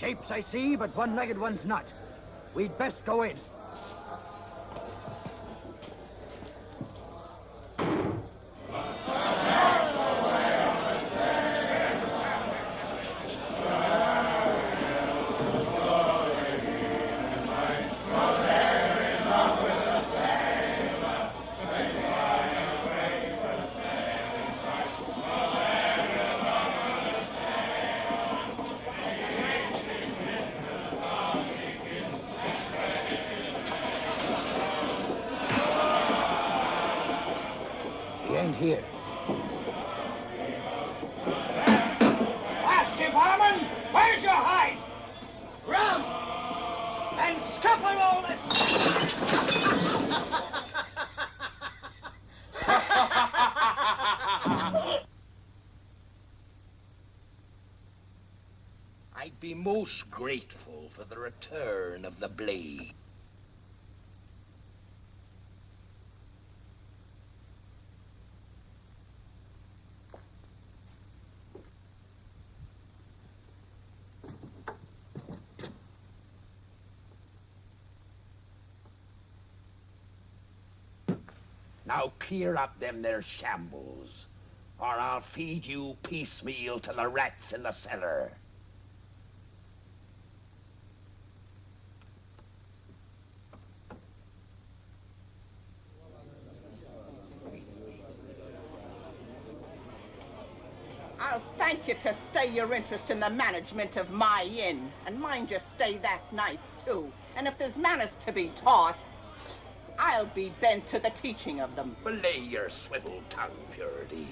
shapes I see, but one-legged one's not. We'd best go in. Here. Last you, barman! Where's your hide? Rum! And scupper all this! I'd be most grateful for the return of the blade. Now clear up them there shambles, or I'll feed you piecemeal to the rats in the cellar. I'll thank you to stay your interest in the management of my inn, and mind you stay that knife too. And if there's manners to be taught, I'll be bent to the teaching of them. Belay your swivel tongue, Purity.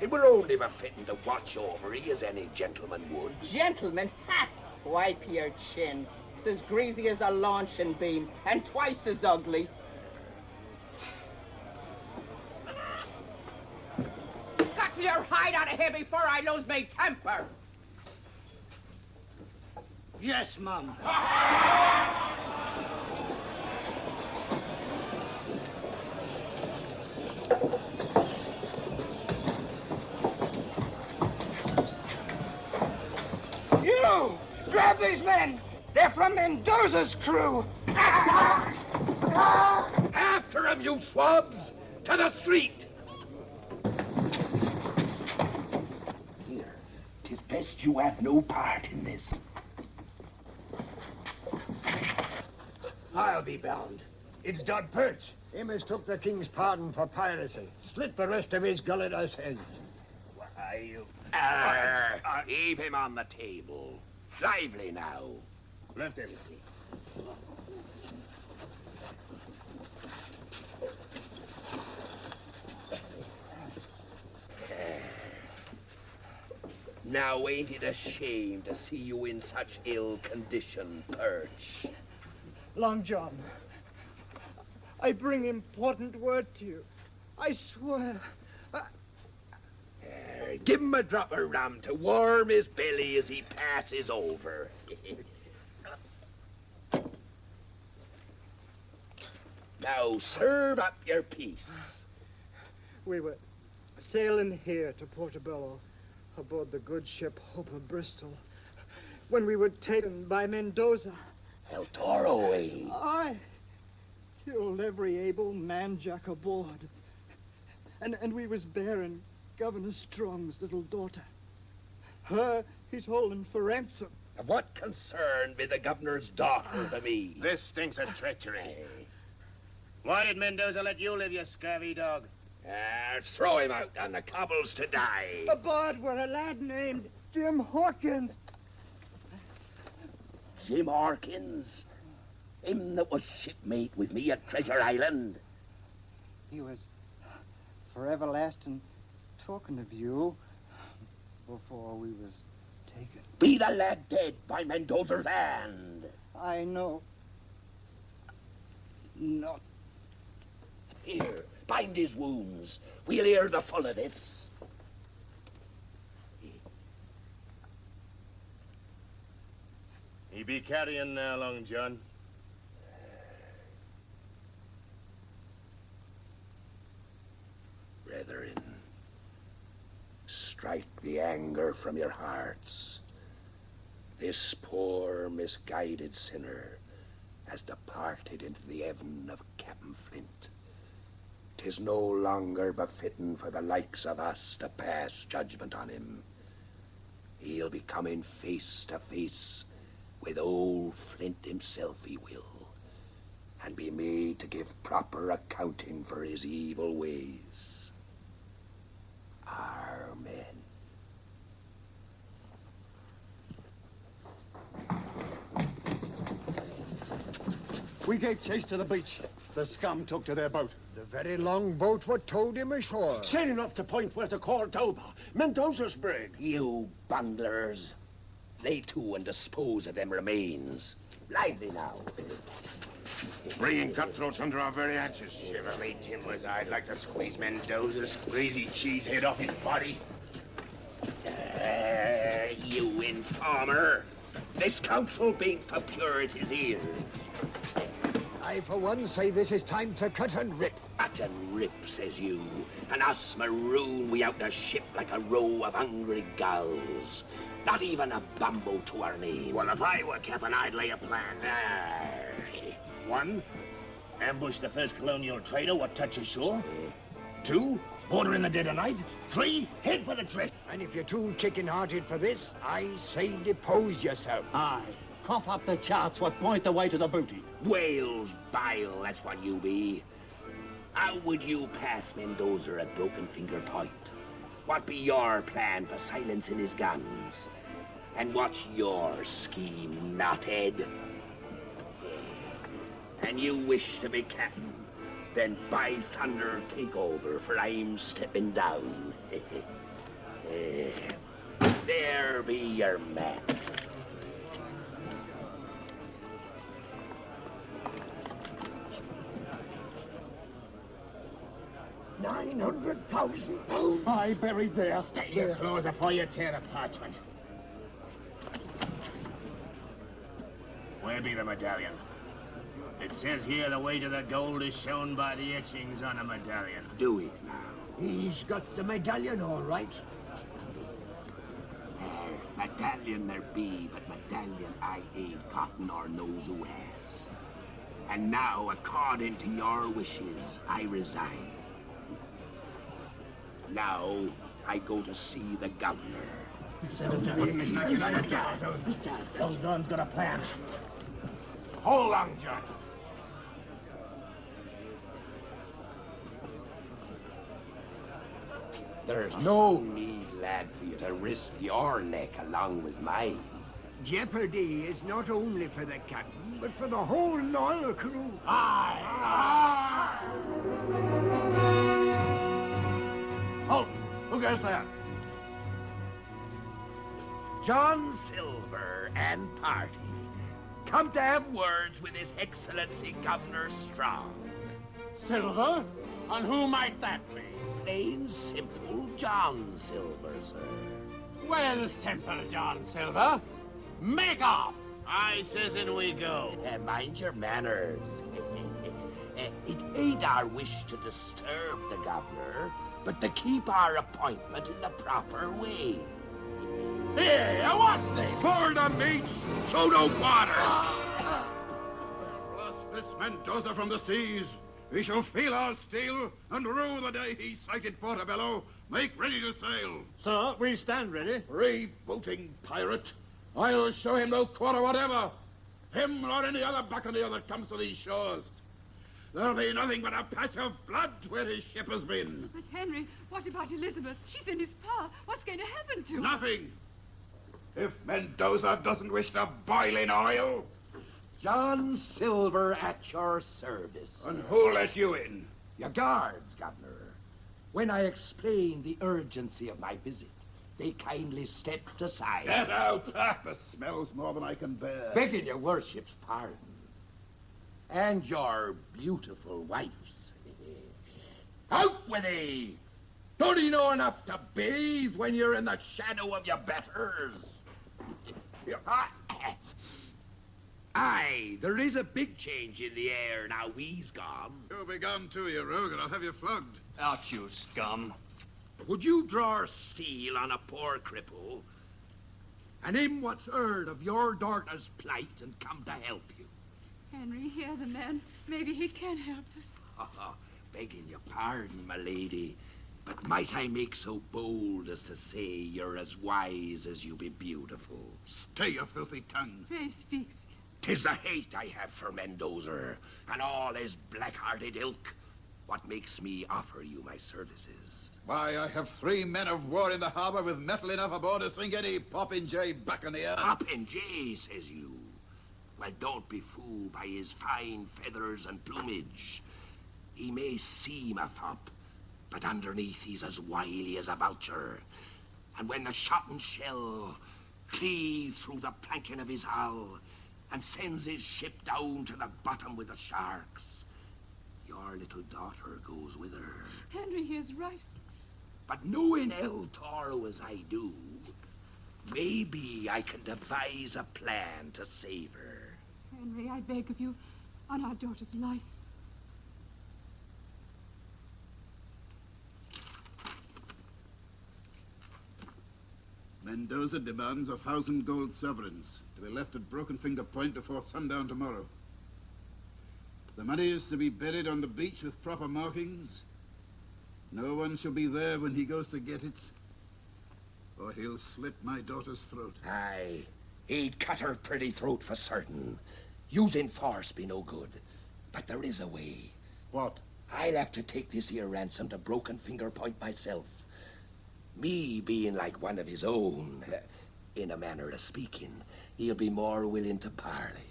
It were only befitting to watch over ye as any gentleman would. Gentleman? Ha! Wipe your chin. It's as greasy as a launching beam, and twice as ugly. Scuttle your hide out of here before I lose my temper. Yes, Mum. You! Grab these men! They're from Mendoza's crew! After him, you swabs! To the street! Here, 'tis best you have no part in this. I'll be bound. It's Dod Perch. He mistook the king's pardon for piracy. Slit the rest of his gullet us heads. Why, you... Leave him on the table. Lively now. Left him. Now, ain't it a shame to see you in such ill condition, Perch? Long John, I bring important word to you. I swear. Give him a drop of rum to warm his belly as he passes over. Now, serve up your piece. We were sailing here to Portobello aboard the good ship Hope of Bristol when we were taken by Mendoza. El Toro, eh? I killed every able man-jack aboard. And we was bearing Governor Strong's little daughter. Her he's holding for ransom. Of what concern be the governor's daughter to me? This stinks of treachery. Why did Mendoza let you live, you scurvy dog? Throw him out on the cobbles to die. Aboard were a lad named Jim Hawkins. Jim Hawkins? Him that was shipmate with me at Treasure Island? He was for everlasting talking of you before we was taken. Be the lad dead by Mendoza's hand? I know. Not. Here, bind his wounds. We'll hear the full of this. He be carrying now, Long John. Brethren, strike the anger from your hearts. This poor, misguided sinner has departed into the heaven of Captain Flint. 'Tis no longer befitting for the likes of us to pass judgment on him. He'll be coming face to face with old Flint himself, he will, and be made to give proper accounting for his evil ways. Amen. We gave chase to the beach. The scum took to their boat. The very long boat what towed him ashore. Sailing off the point where to Cordoba, Mendoza's brig. You bunglers. Lay to and dispose of them remains. Lively now. Bringing cutthroats under our very hatches. Shiver me timbers, I'd like to squeeze Mendoza's greasy cheese head off his body. You informer. This council beat for purity's ears. I, for one, say this is time to cut and rip. Cut and rip, says you, and us maroon we out the ship like a row of hungry gulls. Not even a bumbo to our name. Well, if I were Captain, I'd lay a plan. One, ambush the first colonial trader what touches shore. Two, border in the dead of night. Three, head for the treasure. And if you're too chicken-hearted for this, I say depose yourself. Aye. Cough up the charts what point the way to the booty. Whales bile, that's what you be. How would you pass Mendoza at Broken Finger Point? What be your plan for silencing his guns? And what's your scheme, knothead? And you wish to be captain? Then by thunder, take over, for I'm stepping down. There be your man. 900,000 pounds. I buried there. Stay your claws before you tear the parchment. Where be the medallion? It says here the way to the gold is shown by the etchings on the medallion. Do it now. He's got the medallion all right. Medallion there be, but medallion I ain't got nor knows who has. And now, according to your wishes, I resign. Now, I go to see the governor. Old John's got a plan. Hold on, John. There's no need, lad, for you to risk your neck along with mine. Jeopardy is not only for the captain, but for the whole loyal crew. Aye! Halt! Who goes there? John Silver and party come to have words with His Excellency Governor Strong. Silver? And who might that be? Plain simple John Silver, sir. Well, simple John Silver. Make off! I says in we go. Mind your manners. It ain't our wish to disturb the governor, but to keep our appointment in the proper way. Here, what's this? For the mates, so no quarter. Thrust this Mendoza from the seas. We shall feel our steel and rue the day he sighted Portobello. Make ready to sail. Sir, we stand ready. Freebooting pirate. I'll show him no quarter whatever. Him or any other buccaneer that comes to these shores. There'll be nothing but a patch of blood where his ship has been. But Henry, what about Elizabeth? She's in his power. What's going to happen to her? Nothing. If Mendoza doesn't wish to boil in oil. John Silver at your service. And who'll let you in? Your guards, Governor. When I explained the urgency of my visit, they kindly stepped aside. Get out! The smell's more than I can bear. Begging your worship's pardon. And your beautiful wife's. Out with thee! Don't you know enough to bathe when you're in the shadow of your betters? Aye, there is a big change in the air now he's gone. You'll be gone too, you rogue, and I'll have you flogged. Out, you scum. Would you draw steel on a poor cripple? and him what's heard of your daughter's plight and come to help you. Henry, hear the man. Maybe he can help us. Begging your pardon, my lady, but might I make so bold as to say you're as wise as you be beautiful? Stay your filthy tongue. Pray speak, sir. 'Tis the hate I have for Mendoza and all his black-hearted ilk what makes me offer you my services. Why, I have 3 men of war in the harbor with metal enough aboard to sink any popinjay buccaneer. Popinjay, says you? Well, don't be fooled by his fine feathers and plumage. He may seem a fop, but underneath he's as wily as a vulture. And when the shot and shell cleave through the planking of his hull and sends his ship down to the bottom with the sharks, your little daughter goes with her. Henry, he is right. But knowing El Toro as I do, maybe I can devise a plan to save her. Henry, I beg of you, on our daughter's life. Mendoza demands 1,000 gold sovereigns to be left at Broken Finger Point before sundown tomorrow. The money is to be buried on the beach with proper markings. No one shall be there when he goes to get it, or he'll slit my daughter's throat. Aye, he'd cut her pretty throat for certain. Using force be no good, but there is a way. What? I'll have to take this here ransom to Broken Finger Point myself. Me being like one of his own, in a manner of speaking, he'll be more willing to parley.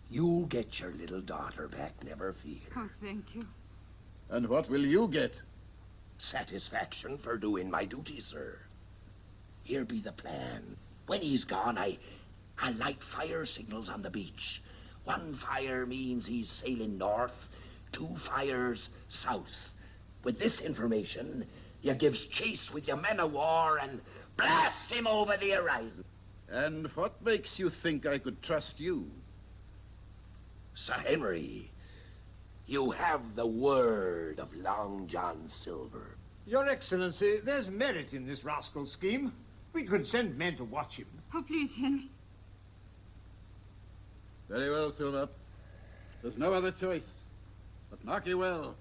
You'll get your little daughter back, never fear. Oh, thank you. And what will you get? Satisfaction for doing my duty, sir. Here be the plan. When he's gone, I light fire signals on the beach. 1 fire means he's sailing north, 2 fires south. With this information, you gives chase with your men of war and blast him over the horizon. And what makes you think I could trust you? Sir Henry, you have the word of Long John Silver. Your Excellency, there's merit in this rascal scheme. We could send men to watch him. Oh, please, Henry. Very well, Silver. There's no other choice. But mark you well.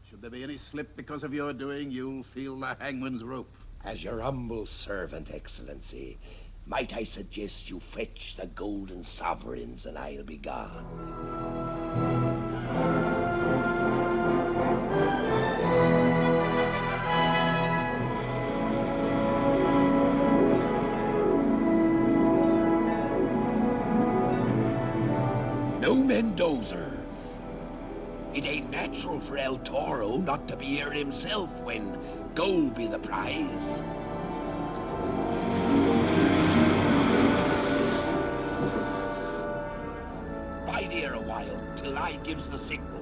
Should there be any slip because of your doing, you'll feel the hangman's rope. As your humble servant, Excellency, might I suggest you fetch the golden sovereigns and I'll be gone. No Mendoza. It ain't natural for El Toro not to be here himself when gold be the prize. Bide here a while till I gives the signal.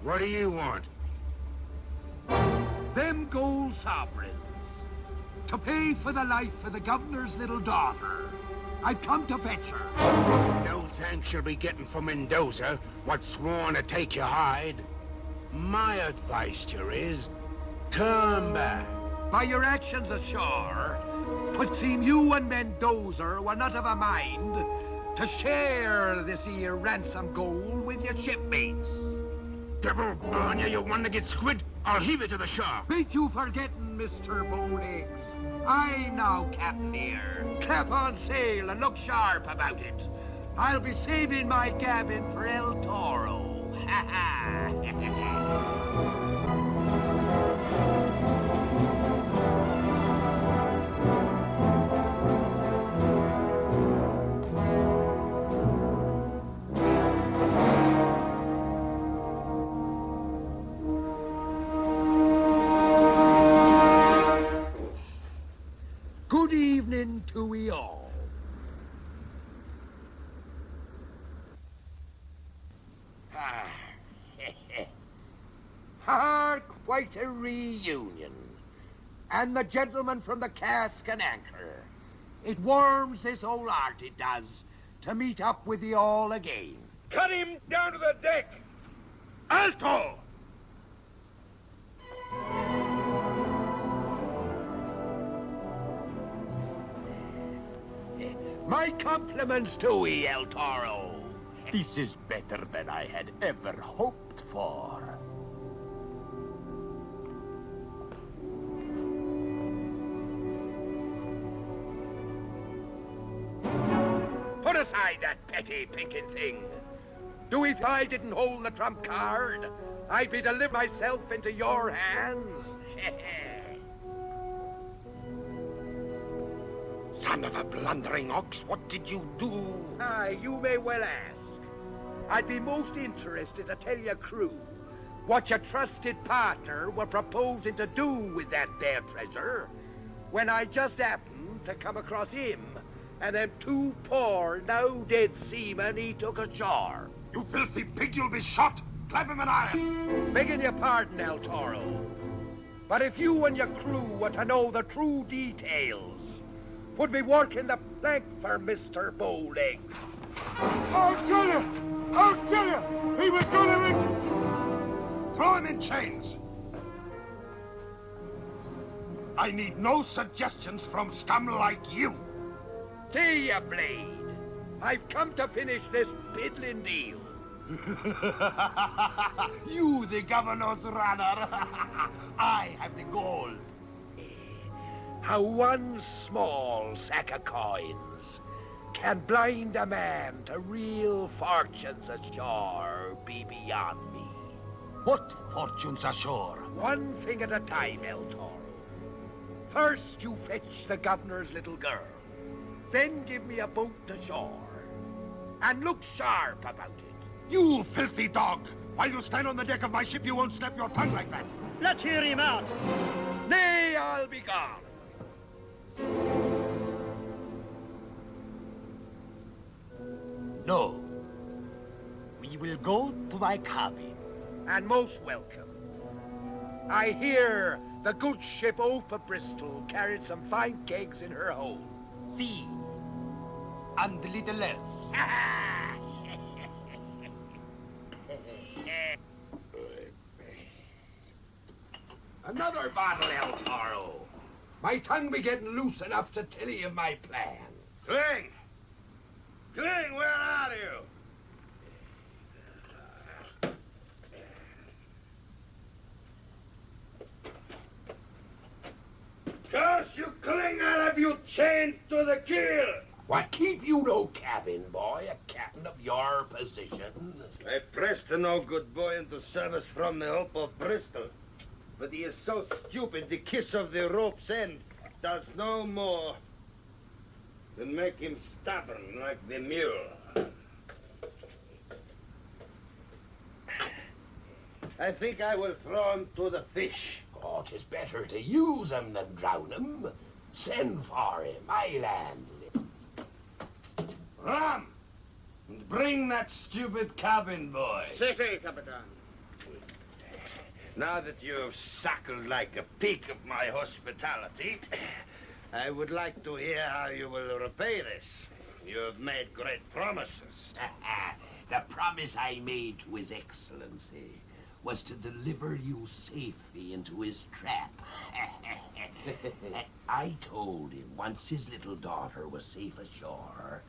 What do you want? Them gold sovereigns. To pay for the life of the governor's little daughter. I've come to fetch her. No thanks you'll be getting from Mendoza, what's sworn to take your hide. My advice to you is, turn back. By your actions ashore, 'twould seem you and Mendoza were not of a mind to share this here ransom gold with your shipmates. devil burn you, you one-legged squid! I'll heave it to the shore. Ain't you forgetting, Mr. Bowlegs? I'm now captain here. Clap on sail and look sharp about it. I'll be saving my gabbin for El Toro. Ha ha! Good evening to we all. Quite a reunion. And the gentleman from the cask and anchor. It warms this old heart, it does, to meet up with you all again. Cut him down to the deck! Alto! My compliments to ye, El Toro. This is better than I had ever hoped for. Put aside that petty pinking thing. Do if I didn't hold the trump card, I'd be delivering myself into your hands. Son of a blundering ox, what did you do? Aye, you may well ask. I'd be most interested to tell your crew what your trusted partner were proposing to do with that there treasure when I just happened to come across him and them two poor, now-dead seamen he took ashore. You filthy pig, you'll be shot! Clap him an iron! Begging your pardon, El Toro, but if you and your crew were to know the true details, would be working the plank for Mr. Bowlegs. I'll tell you! I'll tell you! He was going to... Throw him in chains! I need no suggestions from scum like you. Stay your blade. I've come to finish this piddling deal. You, the governor's runner. I have the gold. How one small sack of coins can blind a man to real fortunes ashore be beyond me. What fortunes ashore? One thing at a time, El Toro. First you fetch the governor's little girl. Then give me a boat to shore. And look sharp about it. You filthy dog! While you stand on the deck of my ship, you won't snap your tongue like that. Let's hear him out. Nay, I'll be gone. No. We will go to my cabin. And most welcome. I hear the good ship Oath of Bristol carried some fine kegs in her hold. See. And little else. Another bottle, El Toro. My tongue be getting loose enough to tell you my plan. Cling! Cling, where are you? Curse you, Cling, I'll have you chained to the keel. What keep you no cabin, boy, a captain of your position? I pressed the no-good boy into service from the Hope of Bristol. But he is so stupid, the kiss of the rope's end does no more than make him stubborn like the mule. I think I will throw him to the fish. Oh, 'tis better to use him than drown him. Send for him, I'll handle him. Ram! And bring that stupid cabin boy. Si, Capitan. Now that you have suckled like a pig of my hospitality, I would like to hear how you will repay this. You have made great promises. The promise I made to His Excellency was to deliver you safely into his trap. I told him once his little daughter was safe ashore,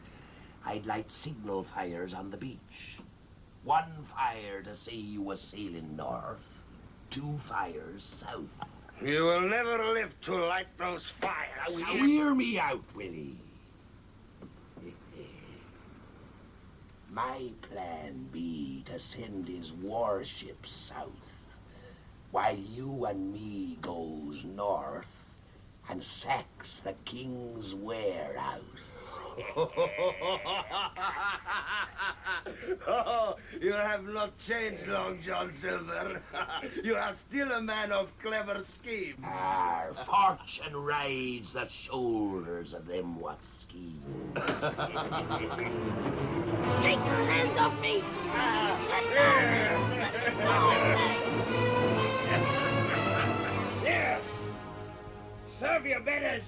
I'd light signal fires on the beach. One fire to say you were sailing north, 2 fires south. You will never live to light those fires. Now, hear me out, Willie. My plan be to send his warships south, while you and me goes north and sacks the king's warehouse. Oh, you have not changed, Long John Silver. You are still a man of clever scheme. Our fortune rides the shoulders of them what scheme. Take your hands off me! Here! Serve your betters!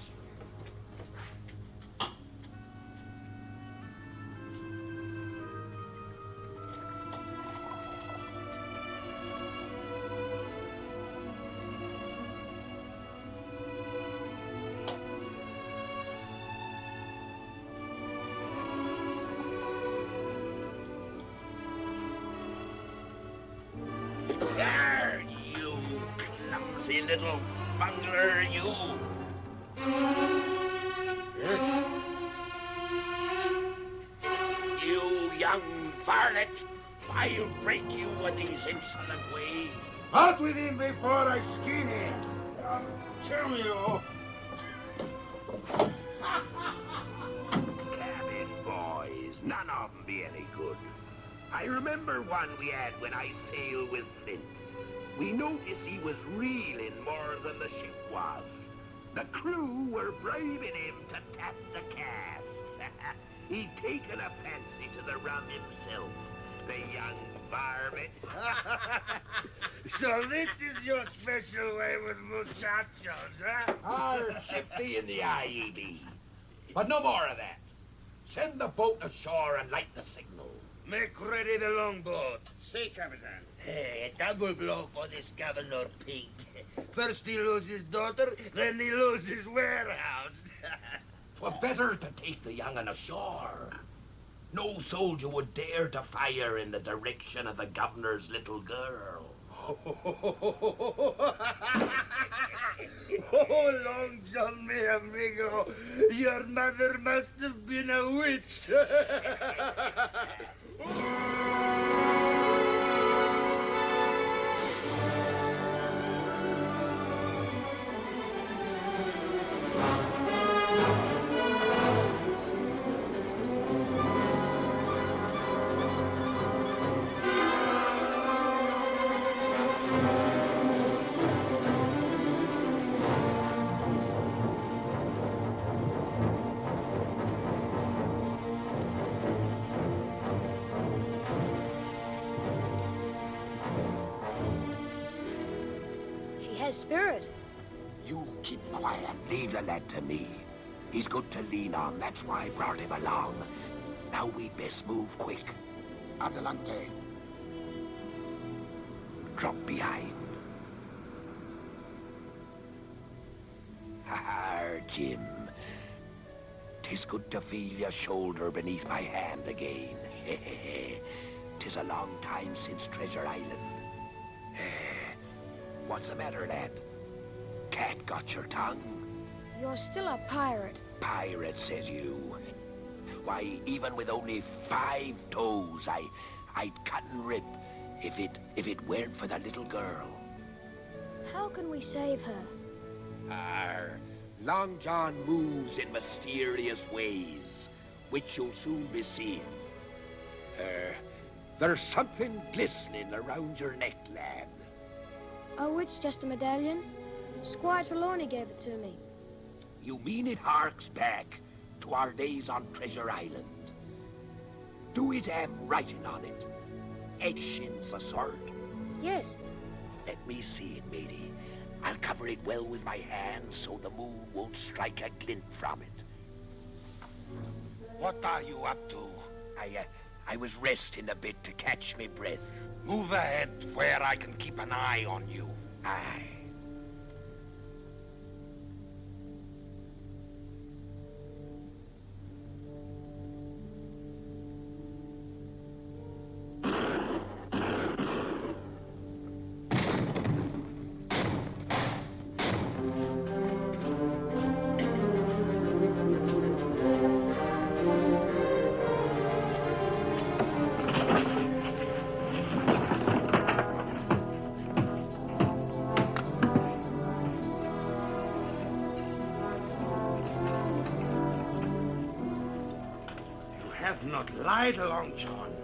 There, you clumsy little bungler, you. You young varlet, I'll break you with these insolent ways. Out with him before I skin him. Kill you. Cabin boys, none of them be any good. I remember one we had when I sailed with Flint. We noticed he was reeling more than the ship was. The crew were bribing him to tap the casks. He'd taken a fancy to the rum himself, the young varmint. So this is your special way with muchachos, huh? Our shifty in the eye, ye be. But no more of that. Send the boat ashore and light the signal. Make ready the longboat. See, Captain. Hey, a double blow for this Governor Pig. First he loses his daughter, then he loses his warehouse. 'Twere better to take the young'un ashore. No soldier would dare to fire in the direction of the governor's little girl. Oh, Long John, mi amigo, your mother must have been a witch. Spirit. You keep quiet. Leave the lad to me. He's good to lean on. That's why I brought him along. Now we'd best move quick. Adelante. Drop behind. Ha-ha, Jim. 'Tis good to feel your shoulder beneath my hand again. 'Tis a long time since Treasure Island. What's the matter, lad? Cat got your tongue? You're still a pirate. Pirate, says you. Why, even with only 5 toes, I'd cut and rip if it weren't for the little girl. How can we save her? Long John moves in mysterious ways, which you'll soon be seeing. There's something glistening around your neck, lad. Oh, it's just a medallion. Squire Trelawney gave it to me. You mean it harks back to our days on Treasure Island? Do it have writing on it? Etchings of sort? Yes. Let me see it, matey. I'll cover it well with my hands so the moon won't strike a glint from it. What are you up to? I was resting a bit to catch me breath. Move ahead where I can keep an eye on you. Aye. not lie, Long John.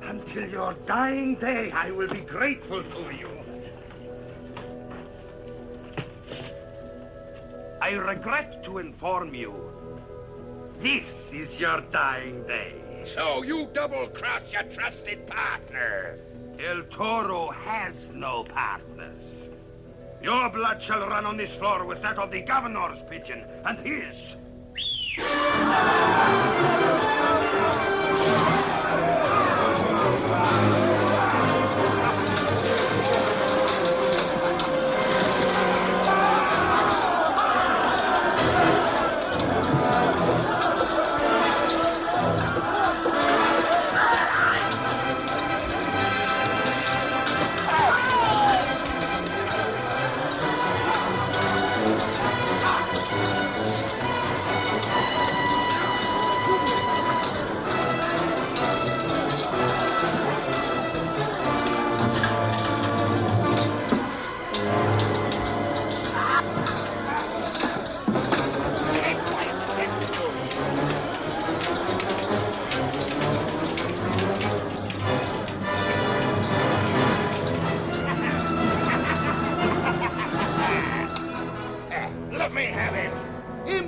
Until your dying day, I will be grateful to you. I regret to inform you, this is your dying day. So you double-cross your trusted partner. El Toro has no partners. Your blood shall run on this floor with that of the governor's pigeon and his.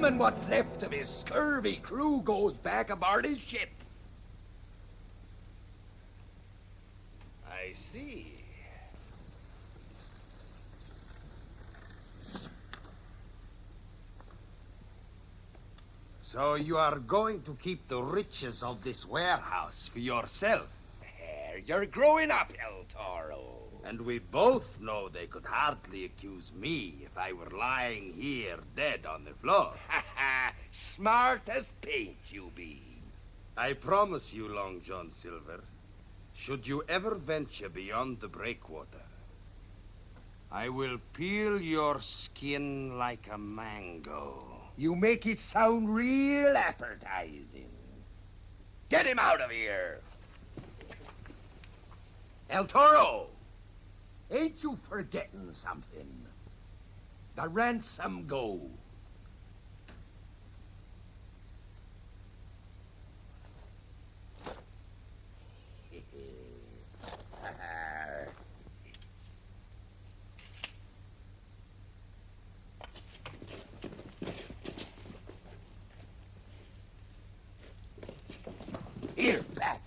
And what's left of his scurvy crew goes back aboard his ship. I see. So you are going to keep the riches of this warehouse for yourself? You're growing up, El Toro. And we both know they could hardly accuse me if I were lying here dead on the floor. Smart as paint you be. I promise you, Long John Silver, should you ever venture beyond the breakwater, I will peel your skin like a mango. You make it sound real appetizing. Get him out of here. El Toro, ain't you forgetting something? The ransom go. Here, Patch.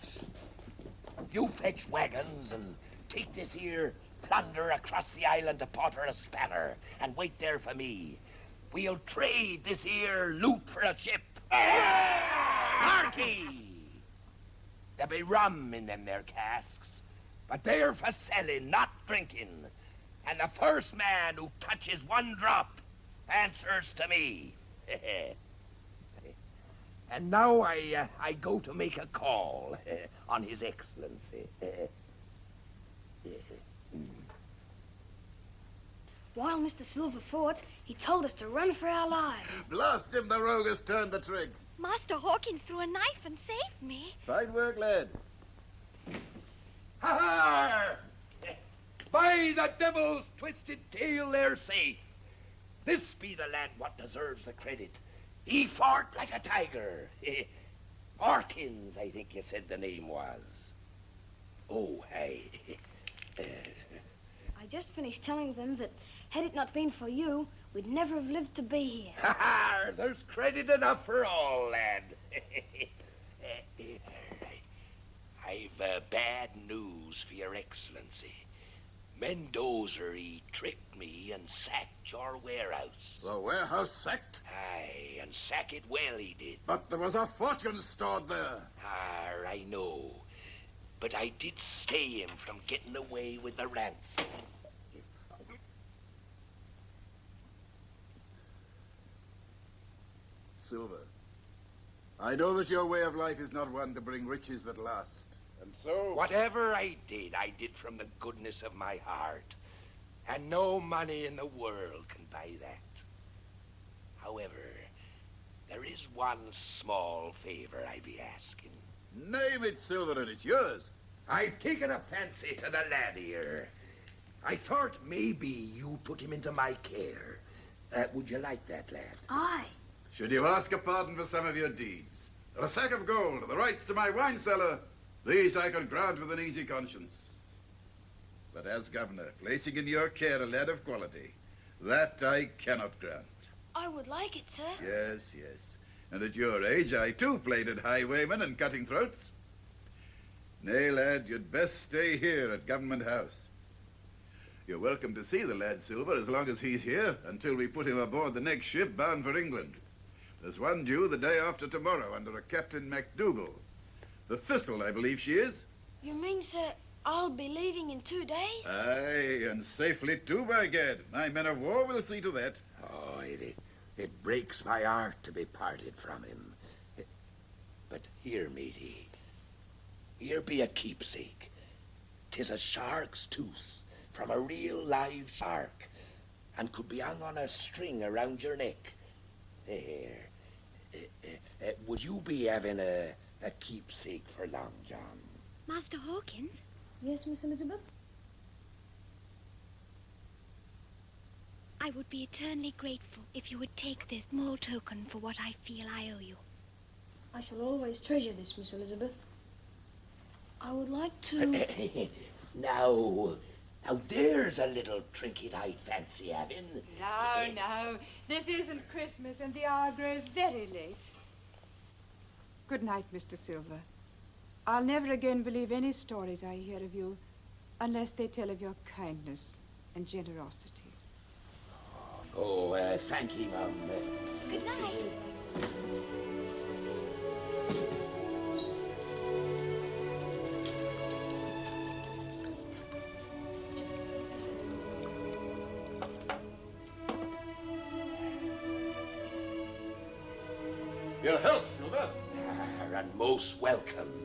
You fetch wagons and take this here plunder across the island to Potter a Spanner and wait there for me. We'll trade this here loot for a ship. Harky! There'll be rum in them there casks, but they're for selling, not drinking. And the first man who touches one drop answers to me. And now I go to make a call on His Excellency. While Mr. Silver fought, he told us to run for our lives. Blast him, the rogue has turned the trick. Master Hawkins threw a knife and saved me. Fine work, lad. Ha-ha! By the devil's twisted tail, they're safe. This be the lad what deserves the credit. He fought like a tiger. Hawkins, I think you said the name was. Oh, hey. I just finished telling them that had it not been for you, we'd never have lived to be here. Ha-ha! There's credit enough for all, lad. I've bad news for your excellency. Mendoza, he tricked me and sacked your warehouse. The warehouse sacked? Aye, and sack it well he did. But there was a fortune stored there. Ah, I know. But I did stay him from getting away with the ransom. Silver, I know that your way of life is not one to bring riches that last. And so... Whatever I did from the goodness of my heart. And no money in the world can buy that. However, there is one small favor I be asking. Name it, Silver, and it's yours. I've taken a fancy to the lad here. I thought maybe you put him into my care. Would you like that, lad? Aye. Should you ask a pardon for some of your deeds? or a sack of gold, or the rights to my wine cellar, these I could grant with an easy conscience. But as governor, placing in your care a lad of quality, that I cannot grant. I would like it, sir. Yes, yes. And at your age, I too played at highwayman and cutting throats. Nay, lad, you'd best stay here at Government House. You're welcome to see the lad, Silver, as long as he's here, until we put him aboard the next ship bound for England. There's one due the day after tomorrow under a Captain MacDougall. The Thistle, I believe she is. You mean, sir, I'll be leaving in 2 days? Aye, and safely too, by gad. My men of war will see to that. Oh, it breaks my heart to be parted from him. But here, matey, here be a keepsake. 'Tis a shark's tooth from a real live shark, and could be hung on a string around your neck. There. Would you be having a keepsake for long, John? Master Hawkins? Yes, Miss Elizabeth? I would be eternally grateful if you would take this small token for what I feel I owe you. I shall always treasure this, Miss Elizabeth. I would like to... Now there's a little trinket I'd fancy having. No, no. This isn't Christmas and the hour grows very late. Good night, Mr. Silver. I'll never again believe any stories I hear of you unless they tell of your kindness and generosity. Oh, thank you, Mum. Good night. Your health, Silver. And most welcome.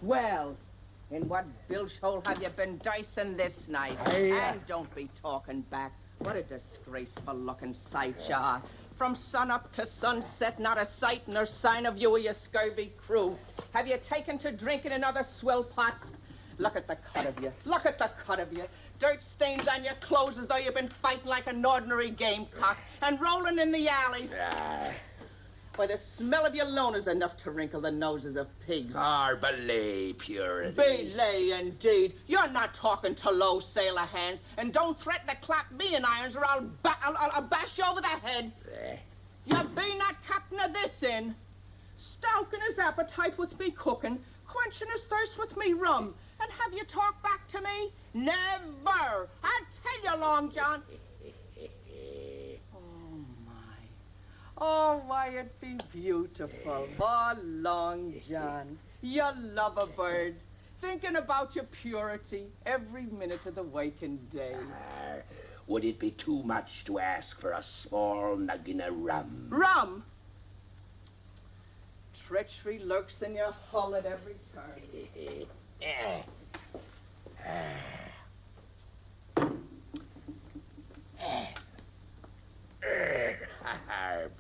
Well, in what bilge hole have you been dicing this night? And don't be talking back. What a disgraceful looking sight you are. From sun up to sunset, not a sight nor sign of you or your scurvy crew. Have you taken to drinking in other swill pots? Look at the cut of you. Look at the cut of you. Dirt stains on your clothes as though you've been fighting like an ordinary gamecock and rolling in the alleys. Why, the smell of your loan is enough to wrinkle the noses of pigs. Belay purity. Belay, indeed. You're not talking to low sailor hands, and don't threaten to clap me in irons or I'll bash you over the head. You be not captain of this inn. Stoking his appetite with me cooking, quenching his thirst with me rum, and have you talk back to me? Never. I tell you, Long John. Oh, why, it'd be beautiful. Oh, Long John, you love a bird, thinking about your purity every minute of the waking day. Would it be too much to ask for a small nuggin of rum? Rum? Treachery lurks in your hull at every turn.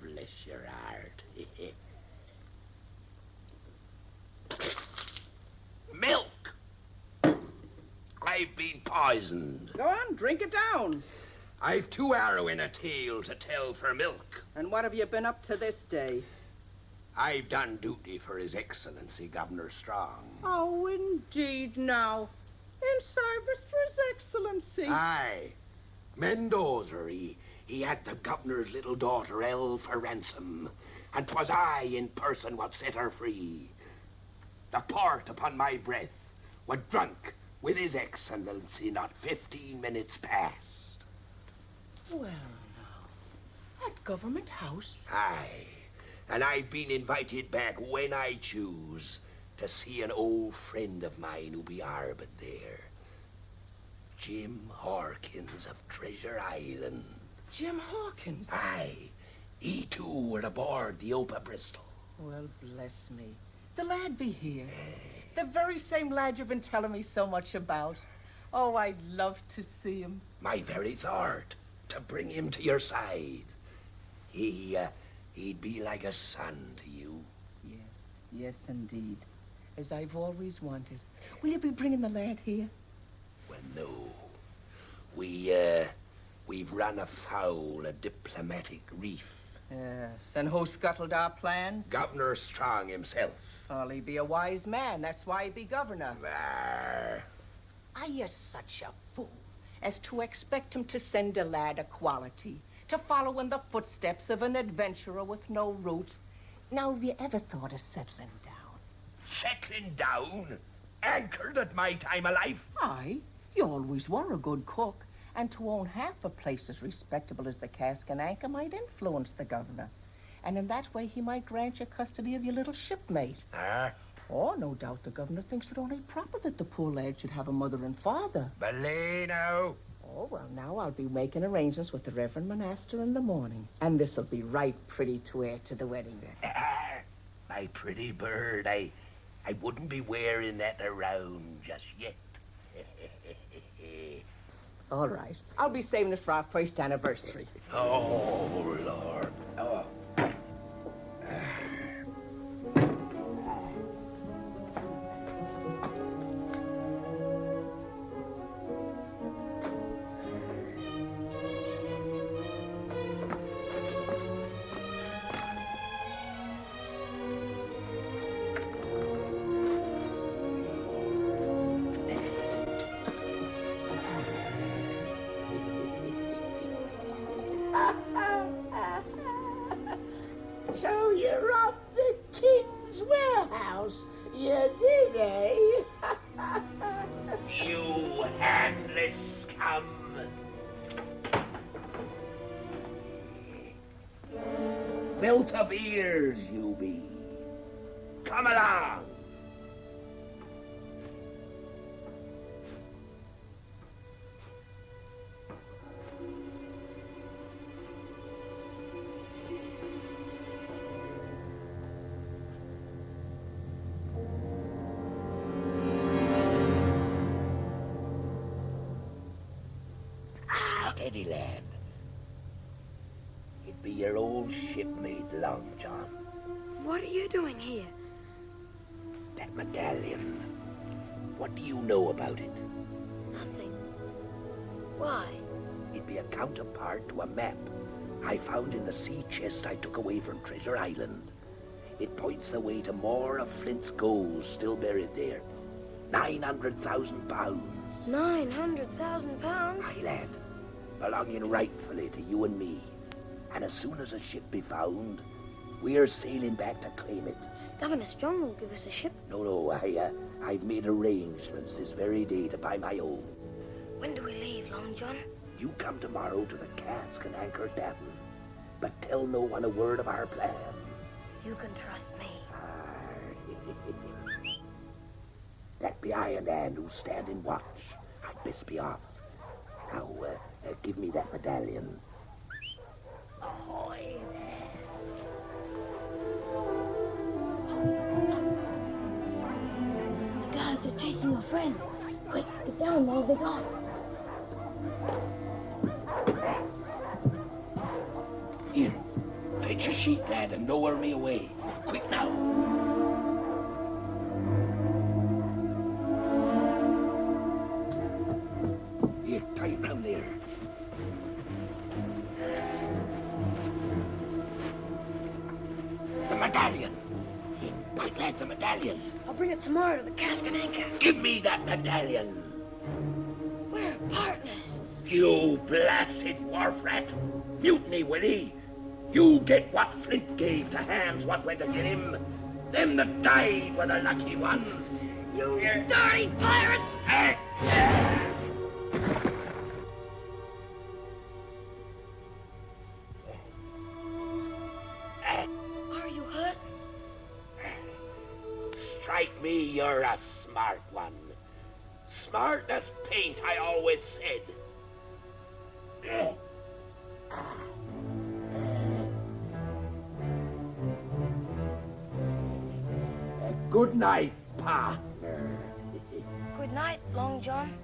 Bless your heart. Milk! I've been poisoned. Go on, drink it down. I've 2 arrow in a tail to tell for milk. And what have you been up to this day? I've done duty for His Excellency, Governor Strong. Oh, indeed, now. In service for His Excellency. Aye. Mendoza, he had the governor's little daughter held for ransom, and 'twas I in person what set her free. The port upon my breath was drunk with His Excellency not 15 minutes past. Well, now, at Government House? Aye, and I've been invited back when I choose to see an old friend of mine who be harboured there. Jim Hawkins of Treasure Island. Jim Hawkins? Aye. He too were aboard the Opa Bristol. Well, bless me. The lad be here. The very same lad you've been telling me so much about. Oh, I'd love to see him. My very thought, to bring him to your side. He'd be like a son to you. Yes, indeed. As I've always wanted. Will you be bringing the lad here? Well, no. We've run afoul a diplomatic reef. Yes, and who scuttled our plans? Governor Strong himself. Well, he be a wise man. That's why he be governor. Arr. Are you such a fool as to expect him to send a lad of quality, to follow in the footsteps of an adventurer with no roots? Now, have you ever thought of settling down? Settling down? Anchored at my time of life? Aye, you always were a good cook. And to own half a place as respectable as the Cask and Anchor might influence the governor. And in that way, he might grant you custody of your little shipmate. Oh, no doubt the governor thinks it only proper that the poor lad should have a mother and father. Belay now. Oh, well, now I'll be making arrangements with the Reverend Monaster in the morning. And this'll be right pretty to wear to the wedding. My pretty bird, I wouldn't be wearing that around just yet. All right. I'll be saving it for our first anniversary. Oh, Lord. Oh. So you robbed the king's warehouse. You did, eh? You handless scum. Built of ears, you be. Come along. Steady, lad. It be your old shipmate, Long John. What are you doing here? That medallion. What do you know about it? Nothing. Why? It'd be a counterpart to a map I found in the sea chest I took away from Treasure Island. It points the way to more of Flint's gold still buried there. 900,000 pounds. 900,000 pounds? Aye, lad. Belonging rightfully to you and me. And as soon as a ship be found, we're sailing back to claim it. Governor Strong will give us a ship. No, I've made arrangements this very day to buy my own. When do we leave, Long John? You come tomorrow to the Cask and Anchor Tavern, but tell no one a word of our plan. You can trust me. That be I and Anne who's standing watch. I'd best be off. Now, give me that medallion. Ahoy there. The guards are chasing your friend. Quick, get down while they're gone. Here, fetch your sheet, lad, and lower me away. Quick now. Here, tie it round there. The medallion. Quick, lad, the medallion. I'll bring it tomorrow to the Cask and Anchor. Give me that medallion. We're partners. You blasted wharf rat. Mutiny, will he? You get what Flint gave to hands what went to get him. Them that died were the lucky ones. You dirty pirate! Are you hurt? Strike me, you're a smart one. smart as paint, I always said. Good night, partner. Good night, Long John.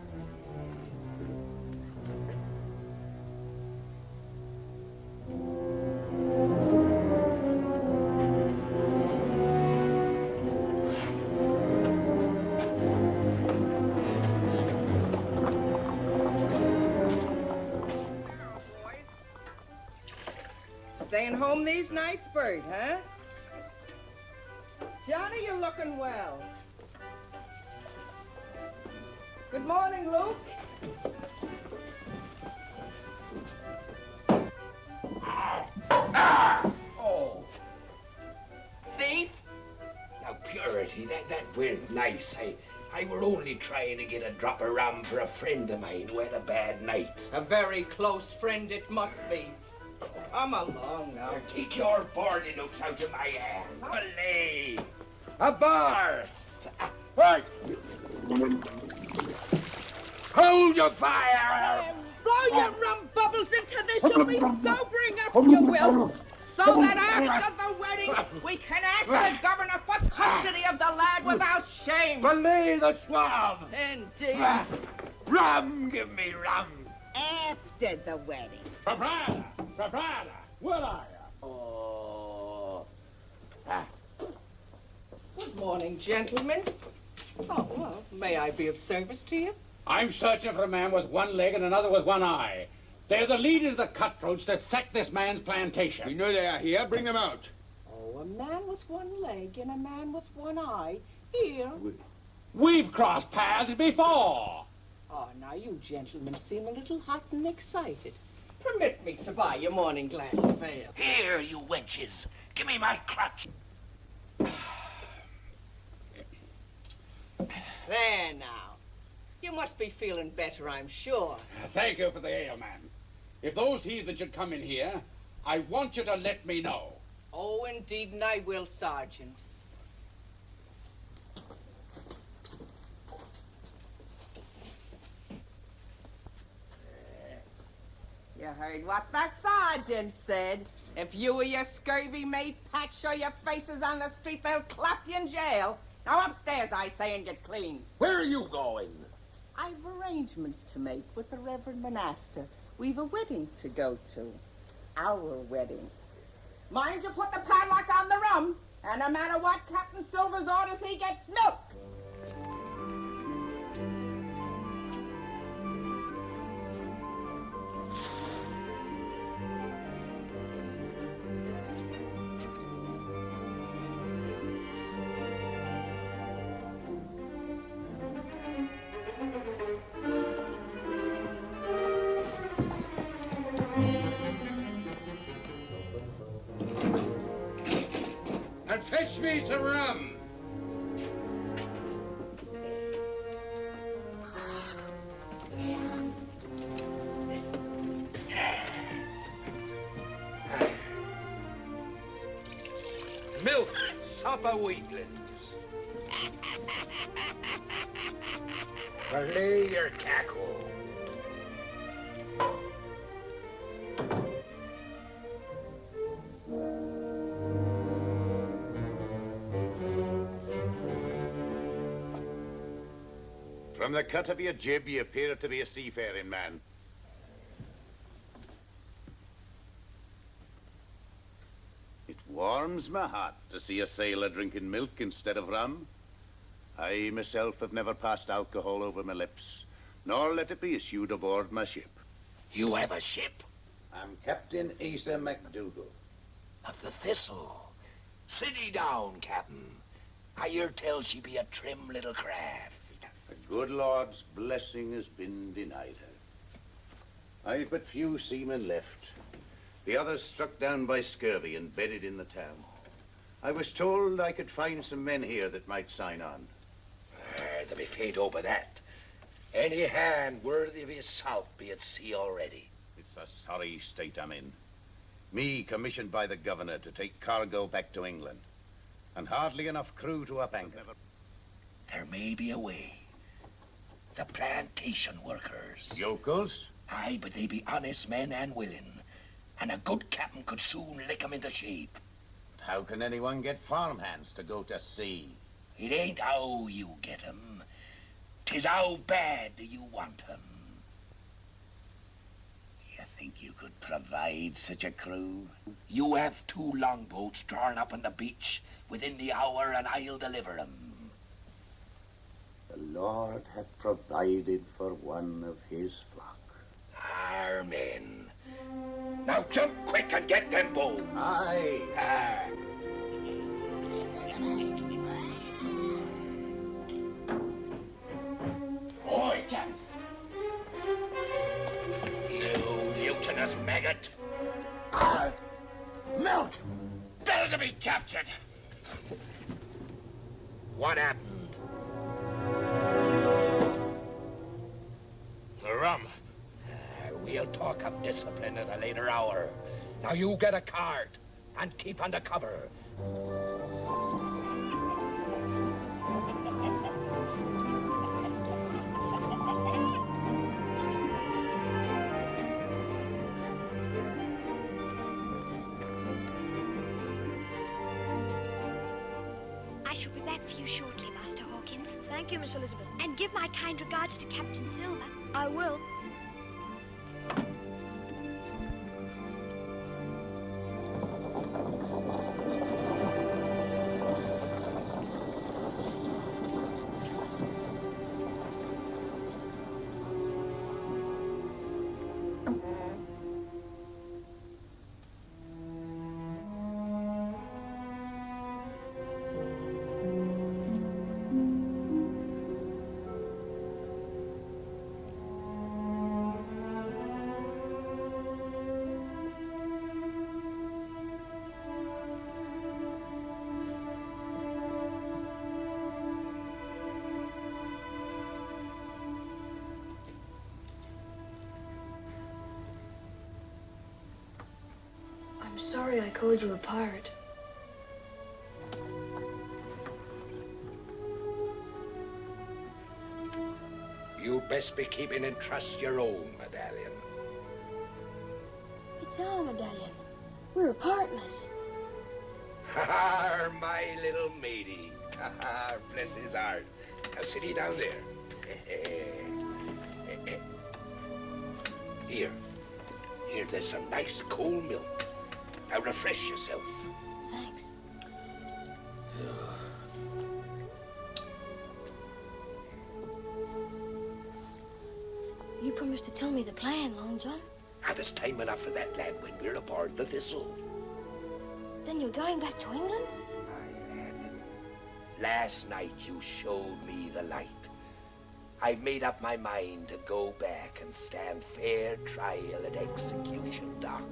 Staying home these nights, Bert, huh? Johnny, you're looking well. Good morning, Luke. Oh. Thief? Now, Purity, that weren't nice. I were only trying to get a drop of rum for a friend of mine who had a bad night. A very close friend it must be. Come along now. Take your boarding hooks out of my hand. Olay! A bar! Right! Hold your fire! Blow your rum bubbles into this. You'll be sobering up, you will. So that after the wedding, we can ask the governor for custody of the lad without shame. Belay the swab! Indeed. Rum! Give me rum! After the wedding. Proprietor! Proprietor! Where are you? Oh. Good morning, gentlemen. Oh, well, may I be of service to you? I'm searching for a man with one leg and another with one eye. They're the leaders of the cutthroats that sacked this man's plantation. We know they are here. Bring them out. Oh, a man with one leg and a man with one eye. Here. We've crossed paths before. Oh, now you gentlemen seem a little hot and excited. Permit me to buy your morning glass of ale. Here, you wenches. Give me my crutch. There now. You must be feeling better, I'm sure. Thank you for the ale, man. If those heathen should come in here, I want you to let me know. Oh, indeed, and I will, Sergeant. You heard what the sergeant said. If you or your scurvy mate Pat show your faces on the street, they'll clap you in jail. Now upstairs, I say, and get cleaned. Where are you going? I've arrangements to make with the Reverend Monaster. We've a wedding to go to. Our wedding. Mind you put the padlock on the rum, and no matter what Captain Silver's orders, he gets milk. And fetch me some rum. Milk, supper weaklings. Belay your cackle. From the cut of your jib, you appear to be a seafaring man. It warms my heart to see a sailor drinking milk instead of rum. I myself have never passed alcohol over my lips, nor let it be issued aboard my ship. You have a ship? I'm Captain Asa MacDougall. Of the Thistle. Sit ye down, Captain. I hear tell she be a trim little craft. The good Lord's blessing has been denied her. I've but few seamen left. The others struck down by scurvy and bedded in the town. I was told I could find some men here that might sign on. They'll be faint over that. Any hand worthy of his salt be at sea already. It's a sorry state I'm in. Me commissioned by the governor to take cargo back to England. And hardly enough crew to up anchor. There may be a way. The plantation workers. Yokels? Aye, but they be honest men and willing. And a good captain could soon lick 'em into shape. How can anyone get farmhands to go to sea? It ain't how you get 'em. 'Tis how bad do you want 'em. Do you think you could provide such a crew? You have 2 longboats drawn up on the beach within the hour, and I'll deliver 'em. The Lord hath provided for one of his flock. Amen. Now jump quick and get them bows. Aye. Oi, Captain. You mutinous maggot. Milk! Better to be captured. What happened? The rum. We'll talk of discipline at a later hour. Now you get a card and keep under cover. I shall be back for you shortly, Master Hawkins. Thank you, Miss Elizabeth. And give my kind regards to Captain Silver. I will. I'm sorry I called you a pirate. You best be keeping in trust your own medallion. It's our medallion. We're partners. Ha, my little matey. Ha, bless his heart. Now sit ye down there. Here. Here, there's some nice cold milk. Now refresh yourself. Thanks. You promised to tell me the plan, Long John. There's time enough for that, lad, when we're aboard the Thistle. Then you're going back to England? Aye, lad. Last night you showed me the light. I've made up my mind to go back and stand fair trial at execution dock.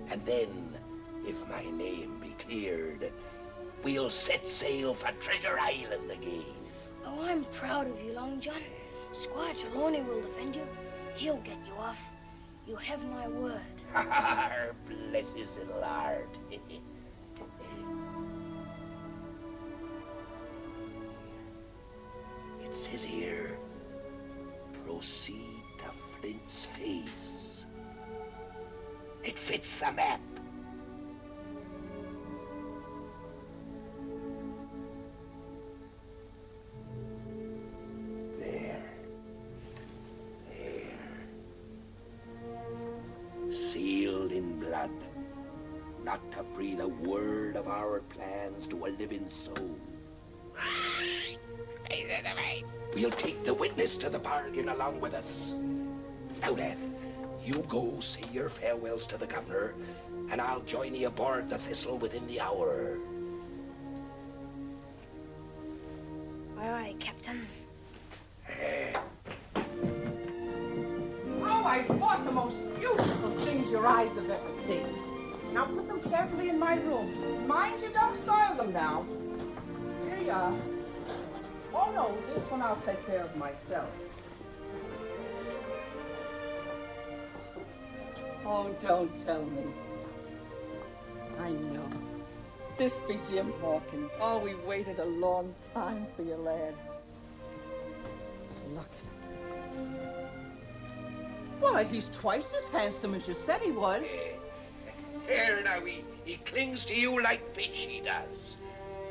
And then, if my name be cleared, we'll set sail for Treasure Island again. Oh, I'm proud of you, Long John. Squire Trelawney will defend you. He'll get you off. You have my word. Bless his little heart. It says here, proceed to Flint's Face. It fits the map. Sealed in blood, not to breathe a word of our plans to a living soul. We'll take the witness to the bargain along with us. Now, lad, you go say your farewells to the governor, and I'll join you aboard the Thistle within the hour. Aye, aye, Captain. Oh, I bought the most beautiful things your eyes have ever seen. Now put them carefully in my room. Mind you don't soil them now. Here you are. Oh, no, this one I'll take care of myself. Oh, don't tell me. I know. This be Jim Hawkins. Oh, we waited a long time for you, lad. Look. Why, he's twice as handsome as you said he was. Here now, he clings to you like bitch, he does.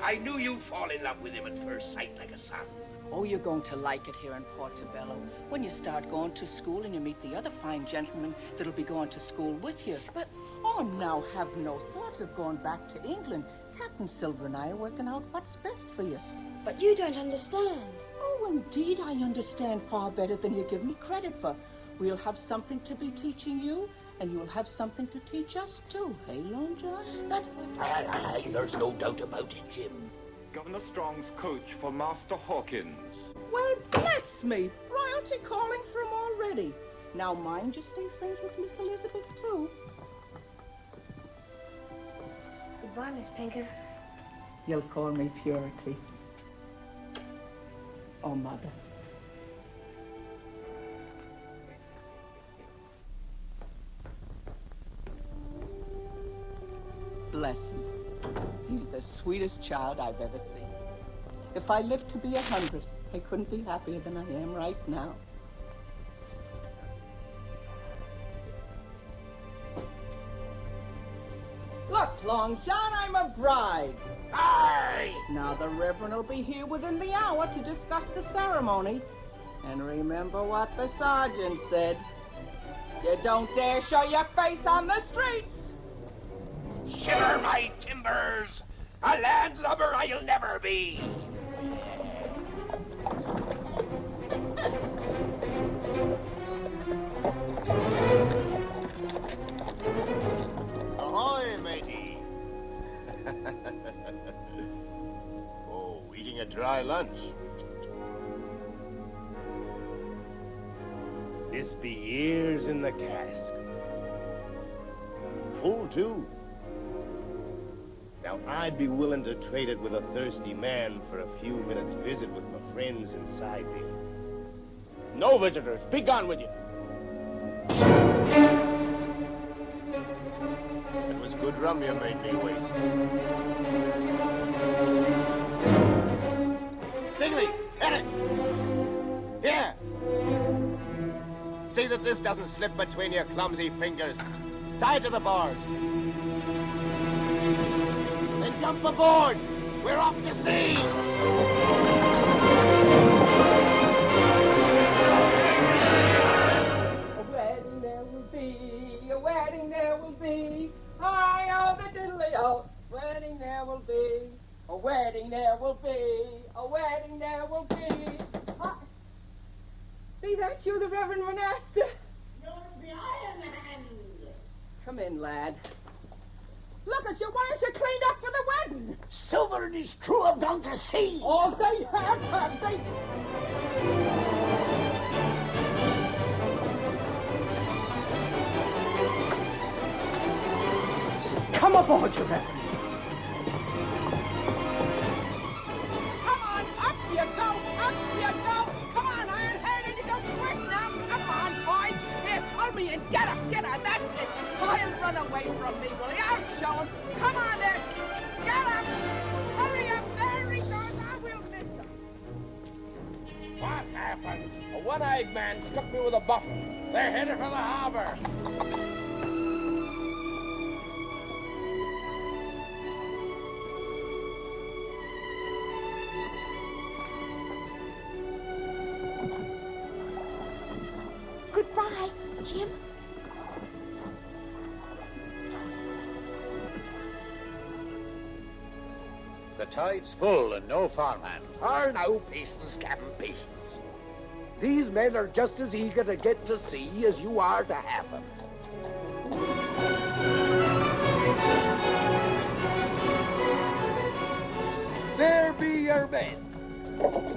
I knew you'd fall in love with him at first sight like a son. Oh, you're going to like it here in Portobello when you start going to school and you meet the other fine gentlemen that'll be going to school with you. But, oh, now have no thought of going back to England. Captain Silver and I are working out what's best for you. But you don't understand. Oh, indeed, I understand far better than you give me credit for. We'll have something to be teaching you, and you'll have something to teach us, too. Hey, Lone John? But... Aye, there's no doubt about it, Jim. Governor Strong's coach for Master Hawkins. Well, bless me. Royalty calling for him already. Now, mind you stay friends with Miss Elizabeth, too. Goodbye, Miss Pinker. You'll call me Purity. Oh, Mother. Bless him. He's the sweetest child I've ever seen. If I lived to be 100, I couldn't be happier than I am right now. Look, Long John, I'm a bride. Aye! Now the Reverend will be here within the hour to discuss the ceremony. And remember what the sergeant said. You don't dare show your face on the streets. Shiver my timbers! A landlubber I'll never be! Ahoy, matey! Oh, eating a dry lunch. This be years in the cask. Full, too. Now, I'd be willing to trade it with a thirsty man for a few minutes' visit with my friends inside there. No visitors. Be gone with you. It was good rum you made me waste. Stigley, hit it! Here! See that this doesn't slip between your clumsy fingers. Tie to the bars. Then jump aboard! We're off to sea! A wedding there will be, a wedding there will be. Hi, oh, the diddly-o. Wedding there will be, a wedding there will be, a wedding there will be. Be that you, the Reverend Monasta? You're the Iron Hand. Come in, lad. Look at you, why aren't you cleaned up for the wedding? Silver and his crew have gone to sea. Oh, they have they? Come aboard, your Reverend. Come on, up you go, up you go. Come on, Iron-Headed, you go quick now. Come on, boys. Here, pull me in. Get her, that's it. I'll run away from me, will you? I'll show him. Come on there. Get up. Hurry up. There he goes. I will miss him. What happened? A one-eyed man struck me with a bottle. They're headed for the harbor. Goodbye, Jim. The tide's full and no farmhand. Now, patience, Captain, patience. These men are just as eager to get to sea as you are to have them. There be your men.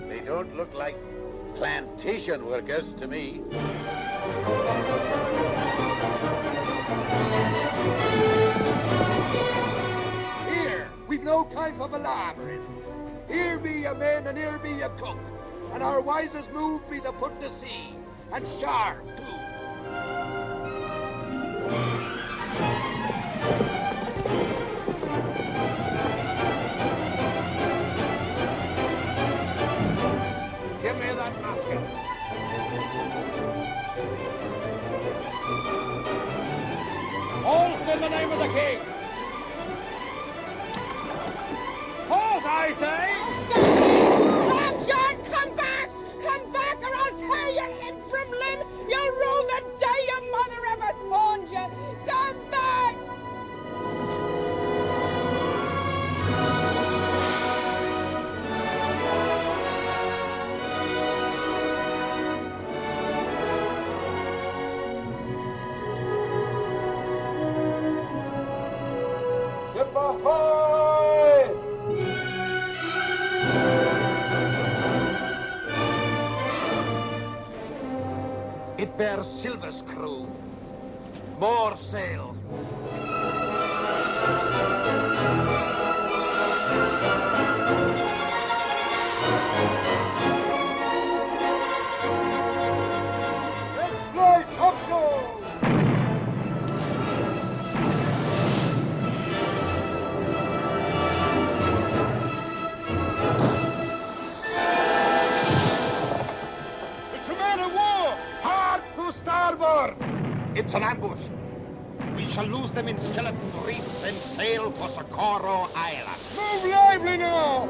They don't look like plantation workers to me. Here, we've no time for palavering. Here be your men and here be your cook. And our wisest move be to put to sea. And sharp, too. Give me that musket. I say! Long John, come back! Come back or I'll tear you limb from limb! You'll rue the day your mother ever spawned you! Come back! Ship ahoy! It bears Silver's crew. More sail. Let's fly topsail! It's a man of war! Hard to starboard! It's an ambush. We shall lose them in Skeleton Reef and sail for Socorro Island. Move lively now!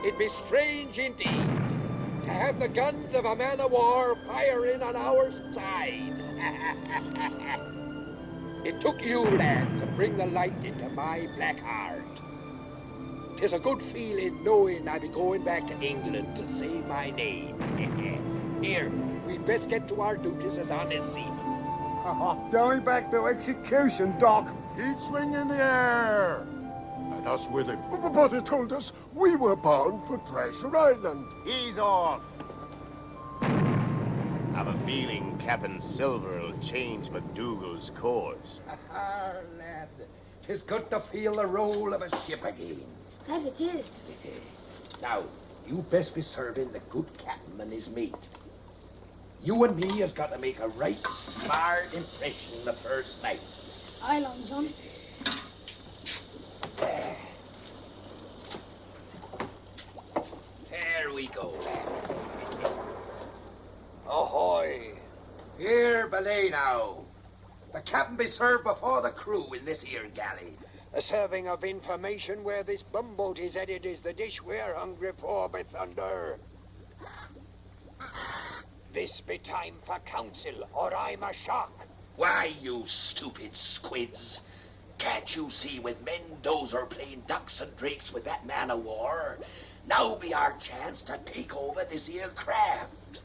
It be strange indeed to have the guns of a man of war firing on our side. It took you, lad, to bring the light into my black heart. 'Tis a good feeling knowing I be going back to England to save my name. Here, we'd best get to our duties as honest seamen. Going back to execution, Doc. He'd swing in the air. And us with him. But he told us we were bound for Treasure Island. He's off. I've a feeling Captain Silver will change MacDougal's course. Lad, 'tis good to feel the roll of a ship again. That it is. Now, you best be serving the good captain and his mate. You and me has got to make a right smart impression the first night. Aye, Long John. There we go, lad. Ahoy! Here, belay now. The captain be served before the crew in this here galley. A serving of information where this bumboat is headed is the dish we're hungry for, by thunder. This be time for council, or I'm a shock. Why, you stupid squids. Can't you see with Mendoza playing ducks and drakes with that man of war? Now be our chance to take over this here craft.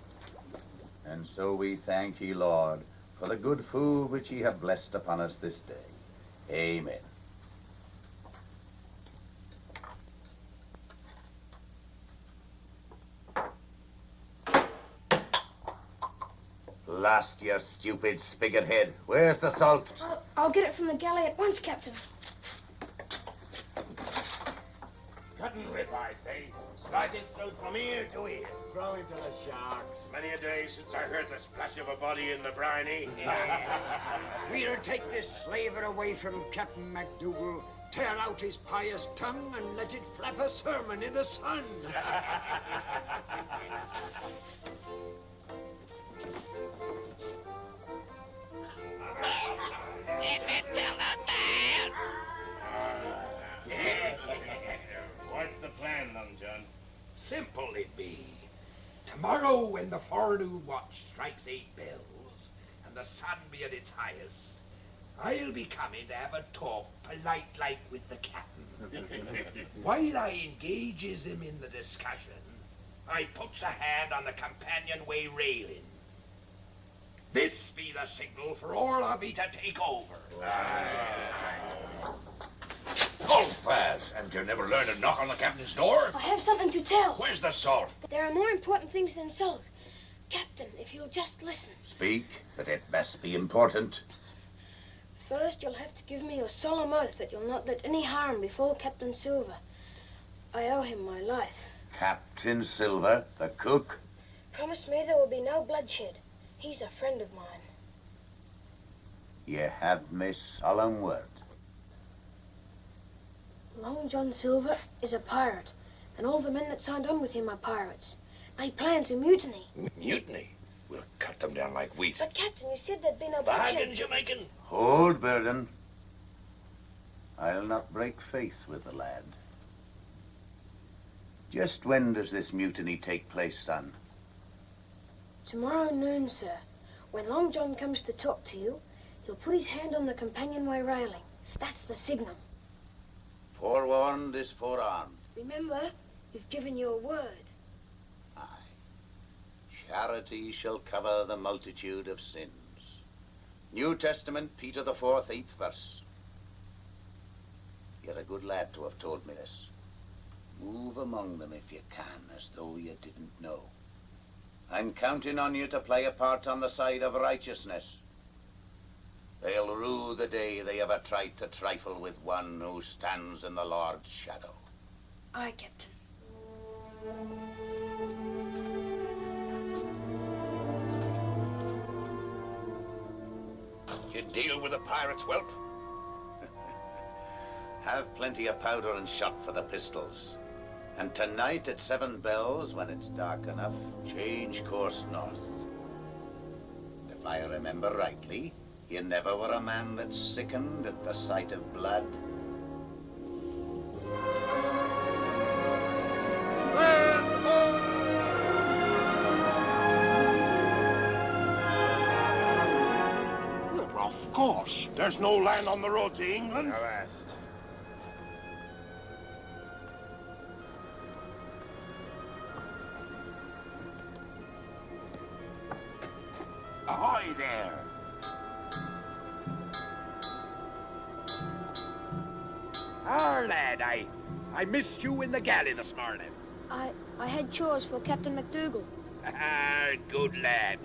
And so we thank ye, Lord, for the good food which ye have blessed upon us this day. Amen. Lost, you stupid spigot head. Where's the salt? I'll get it from the galley at once, Captain. Cut and rip, I say. Slice his throat from ear to ear. Throw him to the sharks. Many a day since I heard the splash of a body in the briny. We'll take this slaver away from Captain MacDougal, tear out his pious tongue, and let it flap a sermon in the sun. What's the plan, Long John? Simple it be. Tomorrow, when the forenoon watch strikes 8 bells, and the sun be at its highest, I'll be coming to have a talk polite-like with the captain. While I engages him in the discussion, I puts a hand on the companionway railing. This be the signal for all of ye to take over. Hold fast. Haven't you never learned to knock on the captain's door? I have something to tell. Where's the salt? There are more important things than salt. Captain, if you'll just listen. Speak, but it must be important. First, you'll have to give me your solemn oath that you'll not let any harm befall Captain Silver. I owe him my life. Captain Silver, the cook? Promise me there will be no bloodshed. He's a friend of mine. You have me solemn word. Long John Silver is a pirate, and all the men that signed on with him are pirates. They plan to mutiny. Mutiny? We'll cut them down like wheat. But, Captain, you said there'd be no Bargains you're making? Hold, Berrell. I'll not break faith with the lad. Just when does this mutiny take place, son? Tomorrow noon, sir. When Long John comes to talk to you, he'll put his hand on the companionway railing. That's the signal. Forewarned is forearmed. Remember, we've given you a word. Charity shall cover the multitude of sins. New Testament, Peter the 4th, 8th verse. You're a good lad to have told me this. Move among them if you can, as though you didn't know. I'm counting on you to play a part on the side of righteousness. They'll rue the day they ever tried to trifle with one who stands in the Lord's shadow. Aye, Captain. You deal with the pirates, whelp? Have plenty of powder and shot for the pistols. And tonight at 7 bells, when it's dark enough, change course north. If I remember rightly, you never were a man that sickened at the sight of blood. Of course. There's no land on the road to England. Avast. Ahoy there. Lad, I missed you in the galley this morning. I had chores for Captain MacDougall. Good lad.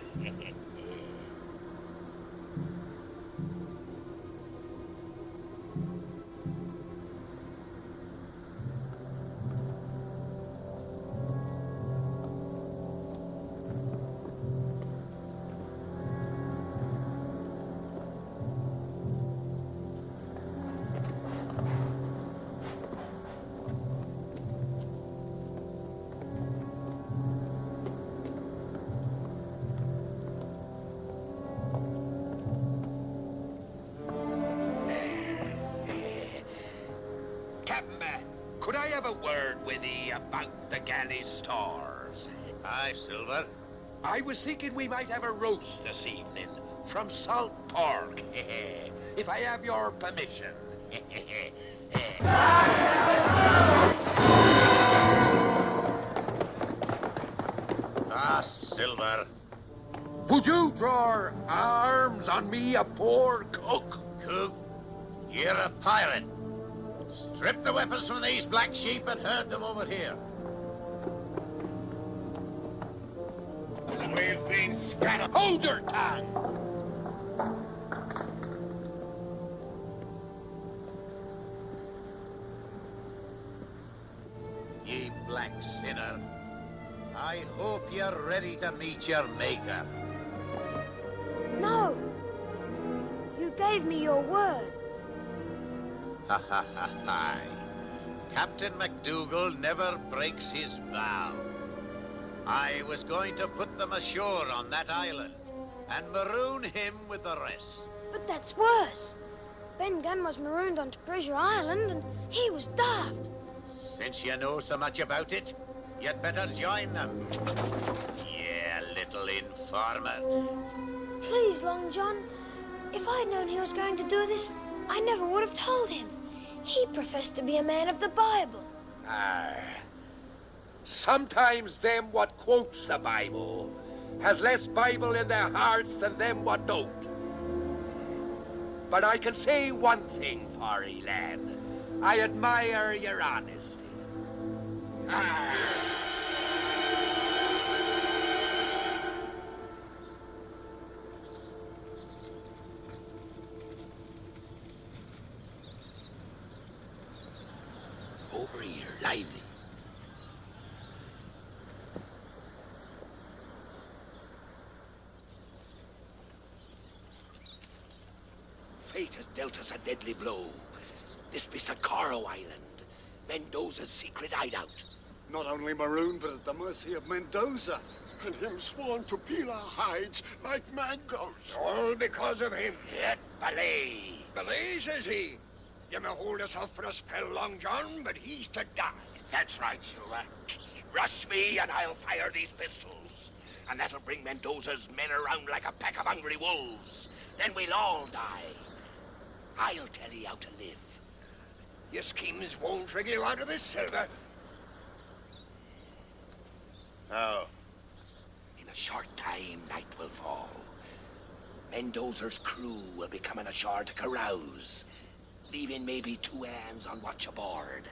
Could I have a word with ye about the galley stores? Aye, Silver. I was thinking we might have a roast this evening from salt pork, if I have your permission. Silver. Would you draw arms on me, a poor cook? Cook, you're a pirate. Strip the weapons from these black sheep and herd them over here. We've been scattered. Hold your tongue! Ye black sinner, I hope you're ready to meet your maker. No! You gave me your word. Ha ha ha ha. Captain MacDougall never breaks his vow. I was going to put them ashore on that island and maroon him with the rest. But that's worse. Ben Gunn was marooned onto Treasure Island and he was daft. Since you know so much about it, you'd better join them. Yeah, little informer. Please, Long John. If I'd known he was going to do this, I never would have told him. He professed to be a man of the Bible. Sometimes them what quotes the Bible has less Bible in their hearts than them what don't. But I can say one thing for ye, lad. I admire your honesty. Over here, lively. Fate has dealt us a deadly blow. This be Socorro Island, Mendoza's secret hideout. Not only marooned, but at the mercy of Mendoza. and him sworn to peel our hides like mangoes. All because of him. Yet belay. Belay, says he. You may hold us off for a spell, Long John, but he's to die. That's right, Silver. Rush me and I'll fire these pistols. And that'll bring Mendoza's men around like a pack of hungry wolves. Then we'll all die. I'll tell you how to live. Your schemes won't wriggle you out of this, Silver. How? In a short time, night will fall. Mendoza's crew will be coming ashore to carouse, leaving maybe 2 hands on watch aboard.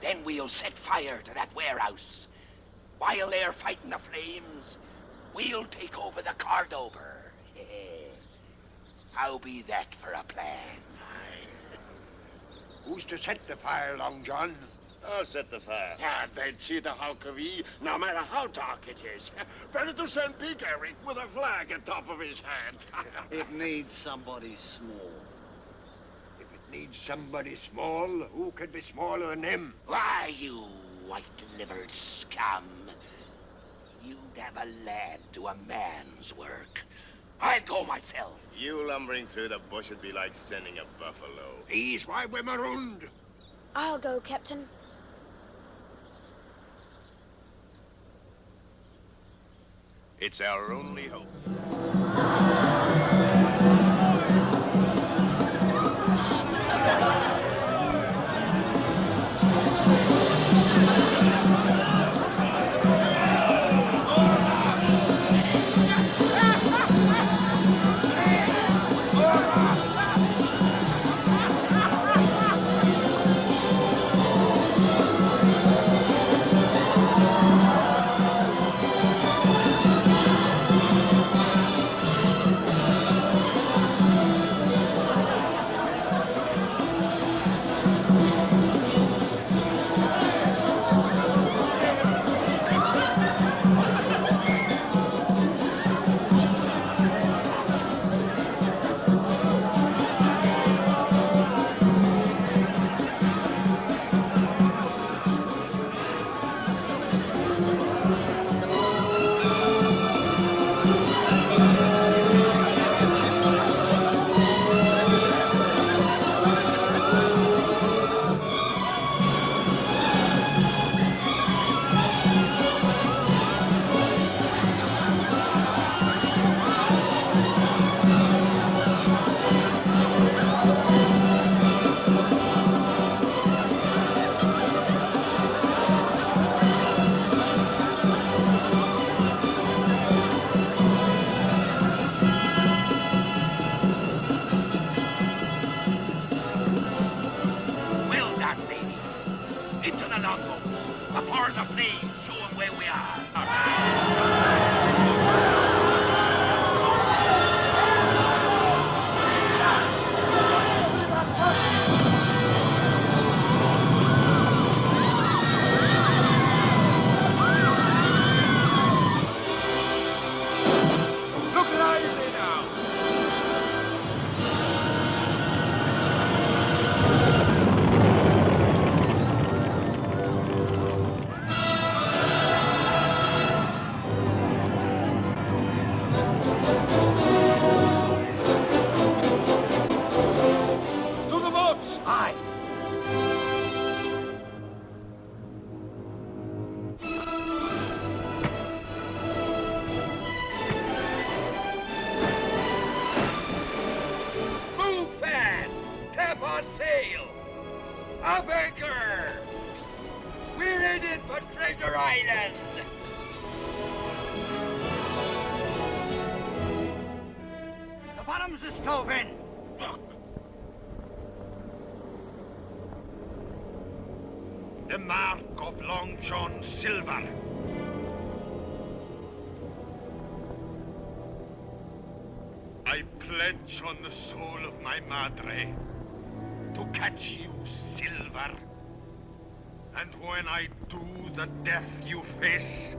Then we'll set fire to that warehouse. While they're fighting the flames, we'll take over the Cordover. How be that for a plan? Who's to set the fire, Long John? I'll set the fire. Ah, then see the hulk of ye, no matter how dark it is. Better to send Big Eric with a flag atop of his head. It needs somebody small. If it needs somebody small, who could be smaller than him? Why, you white-livered scum. You'd have a lad do a man's work. I'd go myself. You lumbering through the bush would be like sending a buffalo. He's why we're marooned. I'll go, Captain. It's our only hope. Up anchor! We're headed for Treasure Island! The bottom's a stove in. The mark of Long John Silver. I pledge on the soul of my madre to catch you, Silver. And when I do, the death you face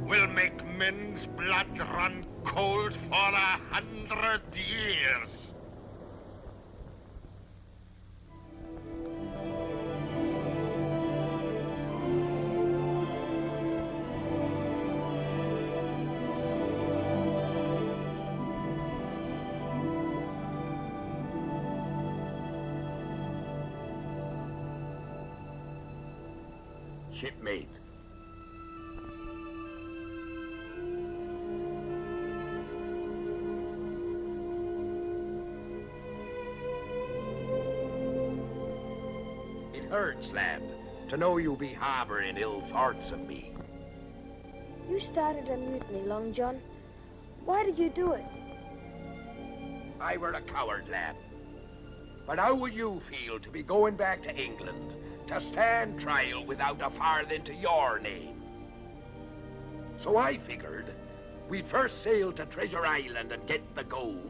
will make men's blood run cold for 100 years. shipmate. It hurts, lad, to know you be harboring ill thoughts of me. You started a mutiny, Long John. Why did you do it? I were a coward, lad. But how would you feel to be going back to England to stand trial without a farthing to your name? So I figured we'd first sail to Treasure Island and get the gold,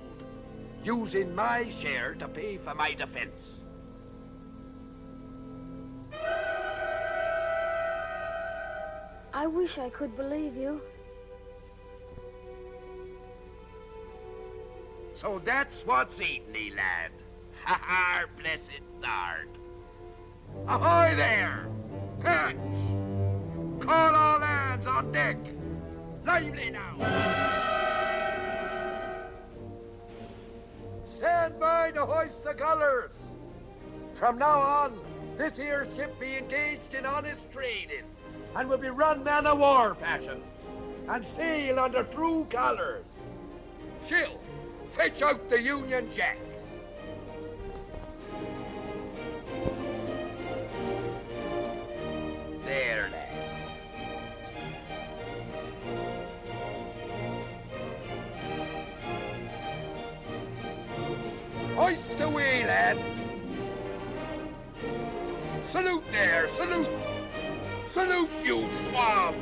using my share to pay for my defense. I wish I could believe you. So that's what's eating me, lad. Ha ha, blessed start. Ahoy there! Catch! Call all hands on deck! Lively now! Stand by to hoist the colors! From now on, this here ship be engaged in honest trading, and will be run man-of-war fashion, and sail under true colors. Chill! Fetch out the Union Jack! There, lad. Hoist away, lad. Salute there, salute. Salute, you swab.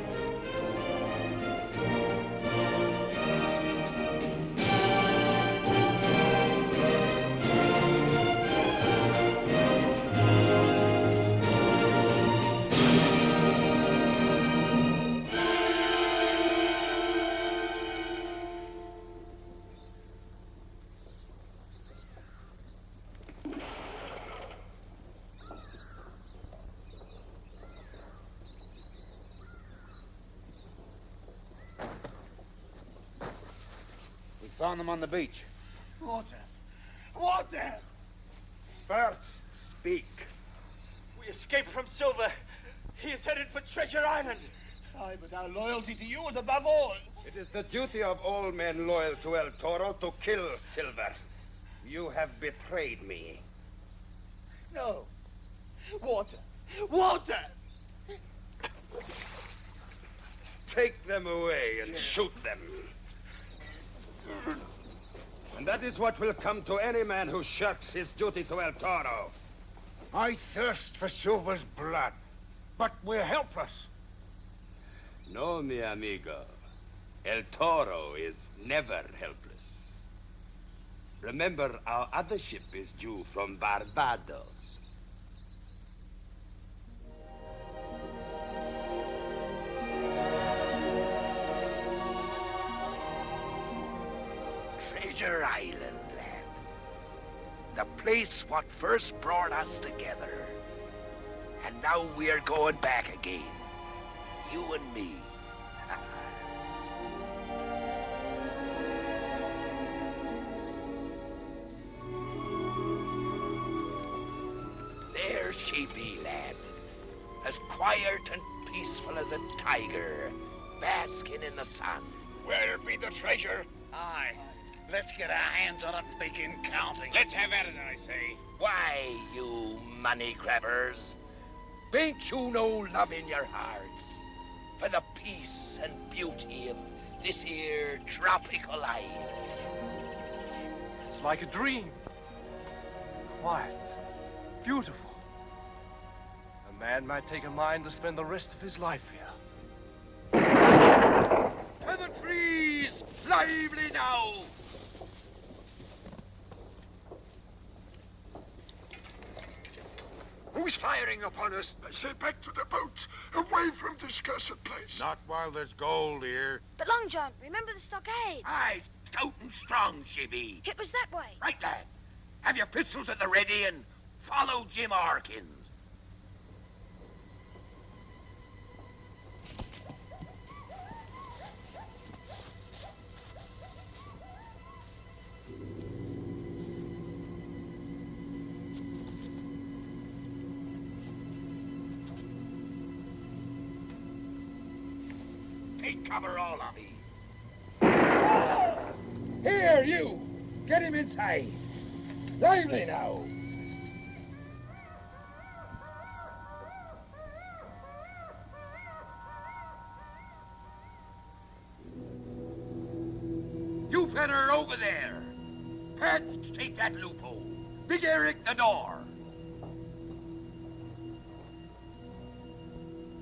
Found them on the beach. Water! Water! First, speak. We escaped from Silver. He is headed for Treasure Island. Aye, but our loyalty to you is above all. It is the duty of all men loyal to El Toro to kill Silver. You have betrayed me. No. Water! Water! Take them away and shoot them. And that is what will come to any man who shirks his duty to El Toro. I thirst for Silver's blood, but we're helpless. No, mi amigo. El Toro is never helpless. Remember, our other ship is due from Barbados. Treasure Island, lad. The place what first brought us together. And now we're going back again. You and me. There she be, lad. As quiet and peaceful as a tiger, basking in the sun. Where be the treasure? Aye. Let's get our hands on it and begin counting. Let's have at it, I say. Why, you money grabbers, ain't you no love in your hearts for the peace and beauty of this here tropical island? It's like a dream. Quiet, beautiful. A man might take a mind to spend the rest of his life here. To the trees! Lively now! Who's firing upon us? I say back to the boats, away from this cursed place. Not while there's gold here. But Long John, remember the stockade? Aye, stout and strong she be. It was that way. Right, lad. Have your pistols at the ready and follow Jim Harkins. cover all of ye. Here, you! Get him inside. Lively now. You feller over there. Pat, take that loophole. Big Eric, the door.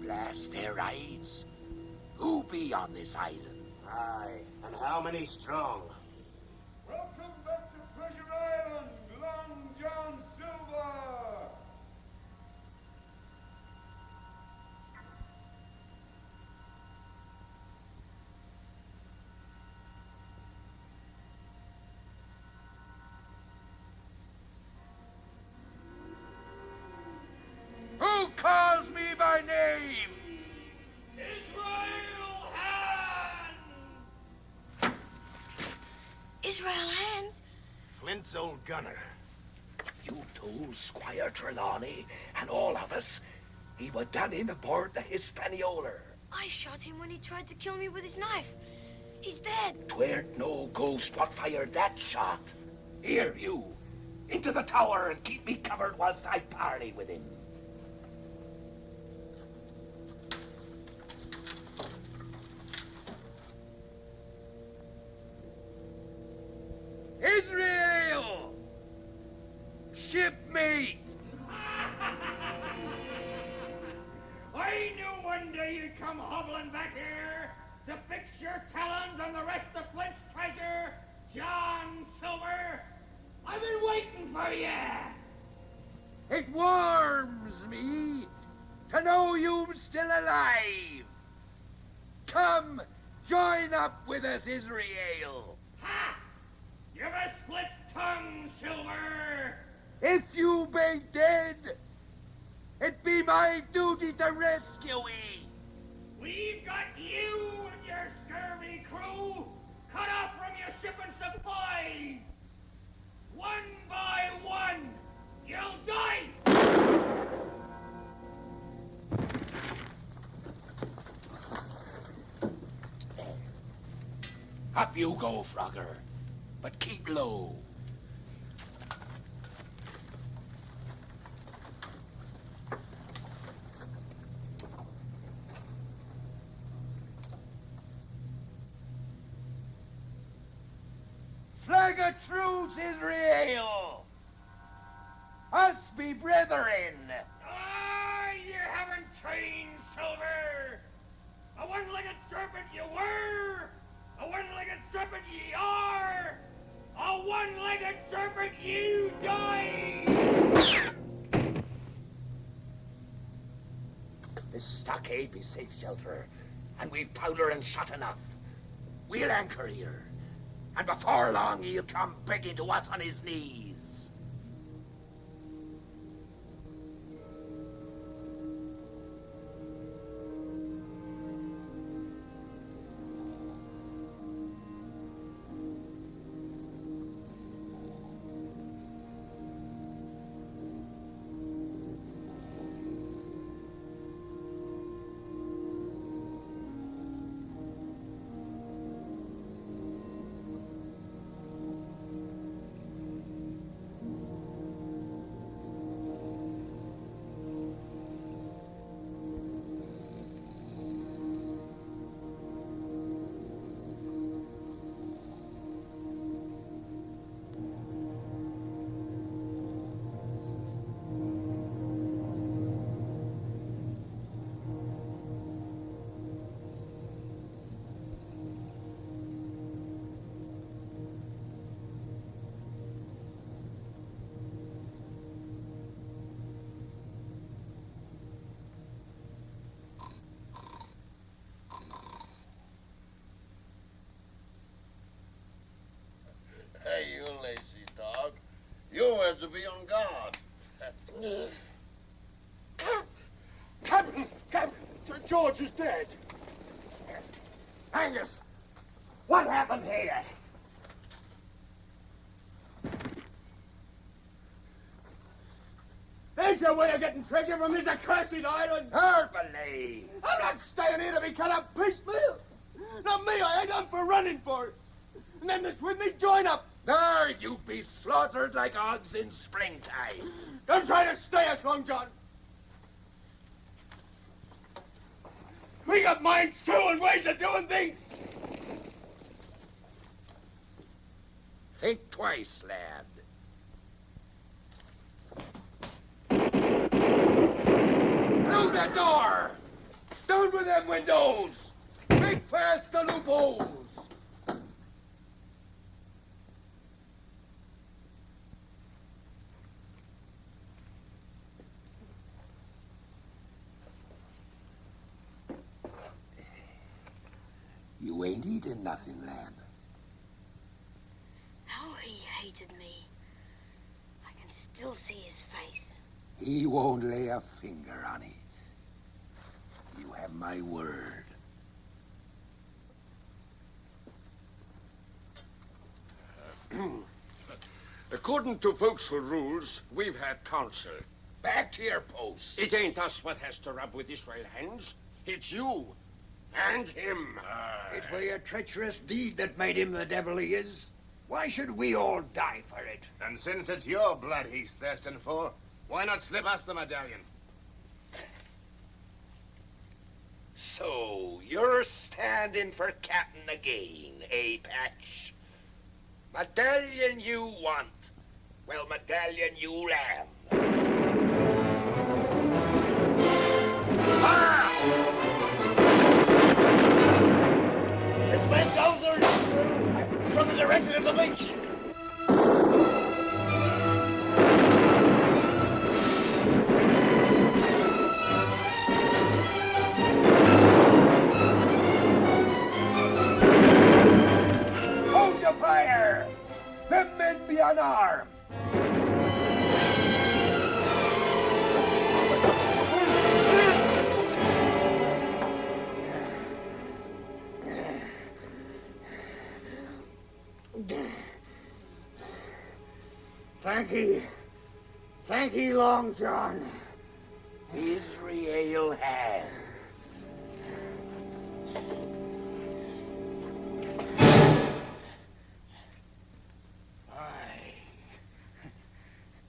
Blast their eyes. Who be on this island? Aye, and how many strong? Welcome back to Treasure Island, Long John Silver! Who calls me by name? Israel Hands? Flint's old gunner. You told Squire Trelawney and all of us he was done in aboard the Hispaniola. I shot him when he tried to kill me with his knife. He's dead. 'Tweren't no ghost what fired that shot. Here, you. Into the tower and keep me covered whilst I parley with him. Israel! Shipmate! I knew one day you'd come hobbling back here to fix your talons on the rest of Flint's treasure, John Silver. I've been waiting for you. It warms me to know you're still alive. Come, join up with us, Israel. Ha! You've a split tongue, Silver. If you be dead, it be my duty to rescue ye. We've got you and your scurvy crew cut off from your ship and supplies. One by one, you'll die. Up you go, Frogger, but keep low. Flag of truce, Israel! Us be brethren! Ah, you haven't changed, Silver. A one-legged serpent you were, a one-legged serpent ye are, a one-legged serpent you die! This stockade be safe shelter, and we've powder and shot enough. We'll anchor here, and before long he'll come begging to us on his knees. Hey, you lazy dog. You had to be on guard. Captain! George is dead. Angus, what happened here? There's your way of getting treasure from this accursed island. Harvey! I'm not staying here to be cut up piecemeal. Not me, I ain't done for running for it. And them that's with me join up. There, you be slaughtered like hogs in springtime. Don't try to stay us, Long John. We got minds too and ways of doing things. Think twice, lad. Through the door! Down with them windows! Make fast the loopholes! You ain't eating nothing, lad. How he hated me. I can still see his face. He won't lay a finger on it. You have my word. According to Vauxhall rules, we've had counsel. Back to your posts. It ain't us what has to rub with Israel hands. It's you. And him. It were your treacherous deed that made him the devil he is. Why should we all die for it? And since it's your blood he's thirsting for, why not slip us the medallion? So, you're standing for captain again, eh, Patch? Medallion you want. Well, medallion you'll have. It's Mendoza from the direction of the beach. Hold your fire! Them men be unarmed! Thank ye, Long John. Israel has.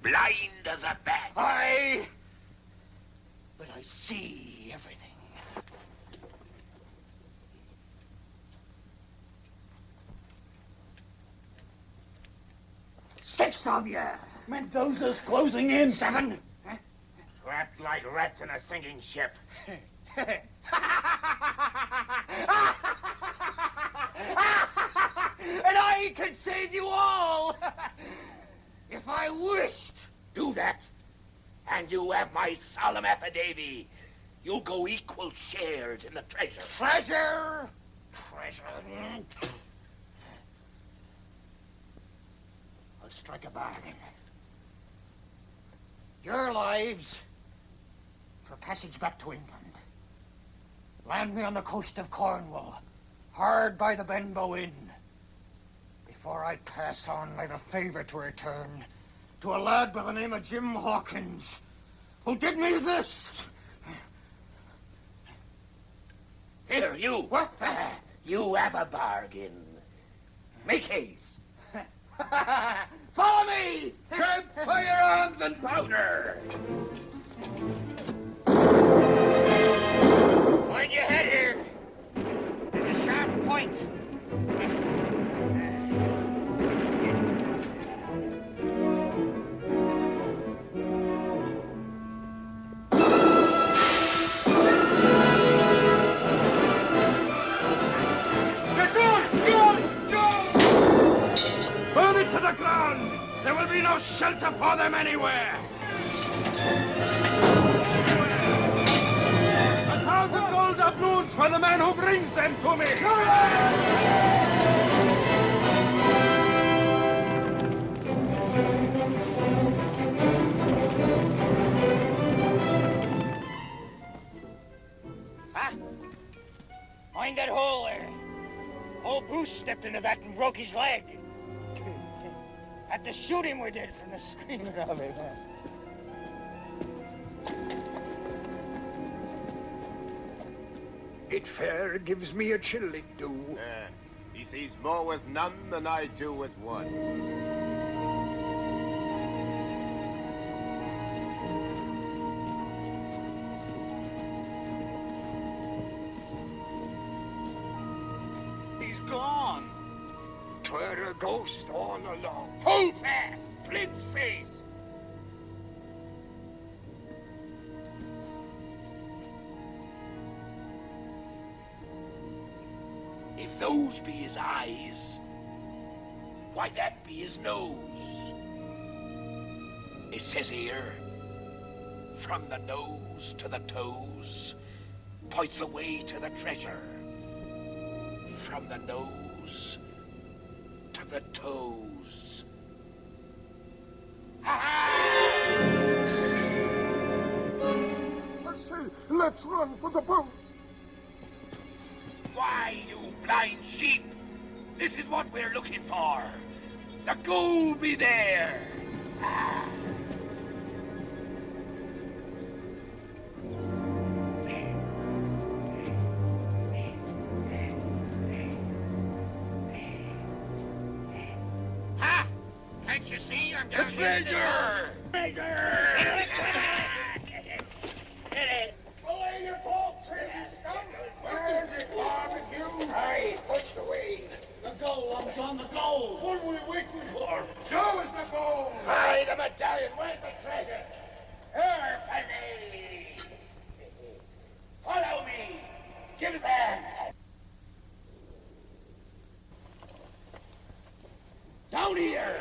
Blind as a bat. But I see everything. 6 of you. Mendoza's closing in. 7. Trapped like rats in a sinking ship. And I can save you all. If I wished, do that. And you have my solemn affidavit. You'll go equal shares in the treasure. Treasure? I'll strike a bargain. Your lives for passage back to England. Land me on the coast of Cornwall, hard by the Benbow Inn. Before I pass on, I've a favour to return to a lad by the name of Jim Hawkins, who did me this. Here, you. What? You have a bargain. Make haste. Follow me! Grab firearms and powder. Mind your head here. There's a sharp point. Burn it to the ground! There will be no shelter for them anywhere! 1,000 gold doubloons for the man who brings them to me! Huh? Mind that hole there. Old Bruce stepped into that and broke his leg. Had to shoot him, we did, from the screaming of it. It fair gives me a chill, it do. He sees more with none than I do with one. He's gone. 'Twere a ghost all along. Hold fast, Flint's face. If those be his eyes, why that be his nose. It says here, from the nose to the toes, points the way to the treasure. From the nose to the toes. I say, let's run for the boat. Why, you blind sheep! This is what we're looking for. The gold be there. Ha! Can't you see I'm down here? The treasure! Away your paw, crazy scum! Where is it, barbecue? Aye, push away. The gold, I'm John, the gold! What are we waiting for? Show us the gold! Aye, the medallion, where's the treasure? Harvey! Follow me! Give us a hand! Down here!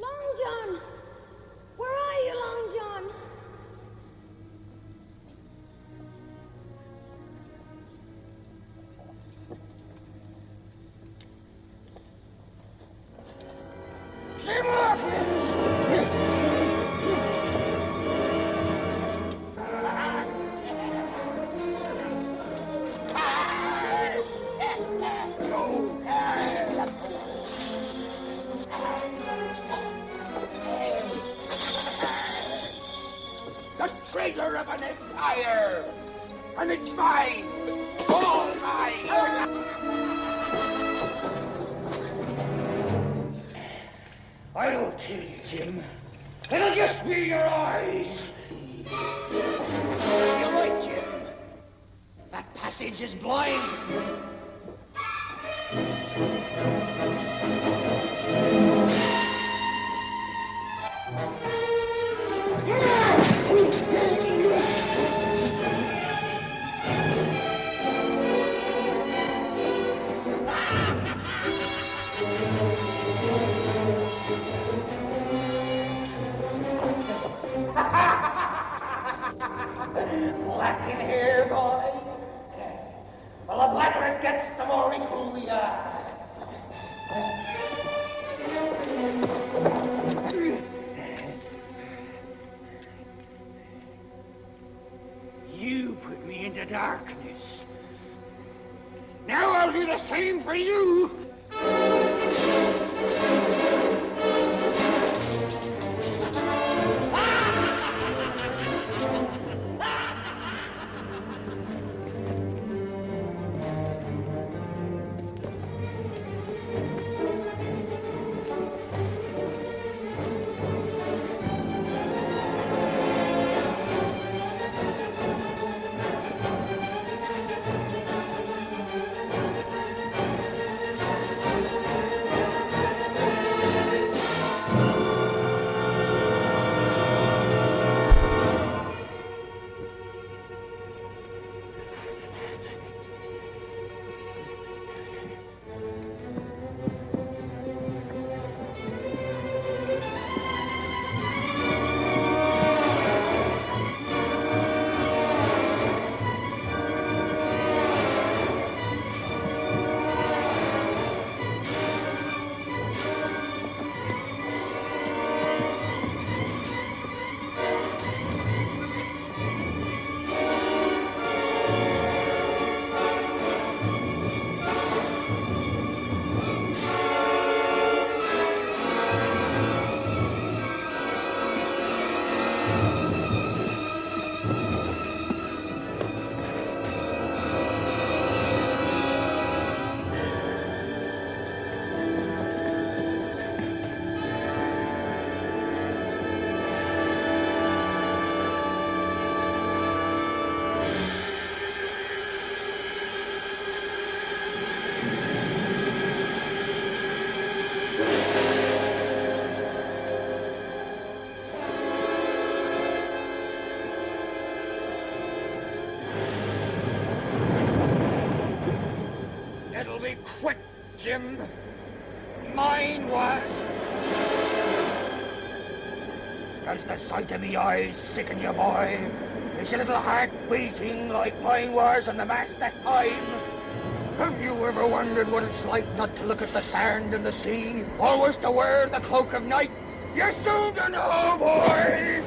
Long John! Where are you, Long John? The treasure of an empire! And it's mine! All mine! I won't kill you, Jim. It'll just be your eyes. You're right, Jim. That passage is blind. Black in hair, boy. Well, the blacker it gets, the more equal we are. You put me into darkness. Now I'll do the same for you. quick, Jim. Mine was. Does the sight of me eyes sicken you, boy? Is your little heart beating like mine was on the mast that time? Have you ever wondered what it's like not to look at the sand and the sea, always to wear the cloak of night? You're soon to know, boy!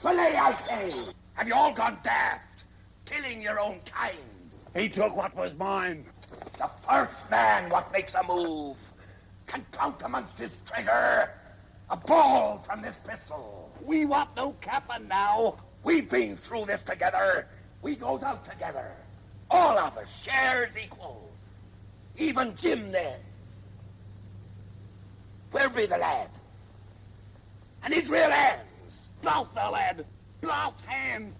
Belay, I say! Have you all gone daft? Killing your own kind. He took what was mine. The first man what makes a move can count amongst his treasure a ball from this pistol. We want no capping now. We've been through this together. We goes out together. All of us shares equal. Even Jim there. Where be the lad? And his real hands. Blast the lad! Blast hands!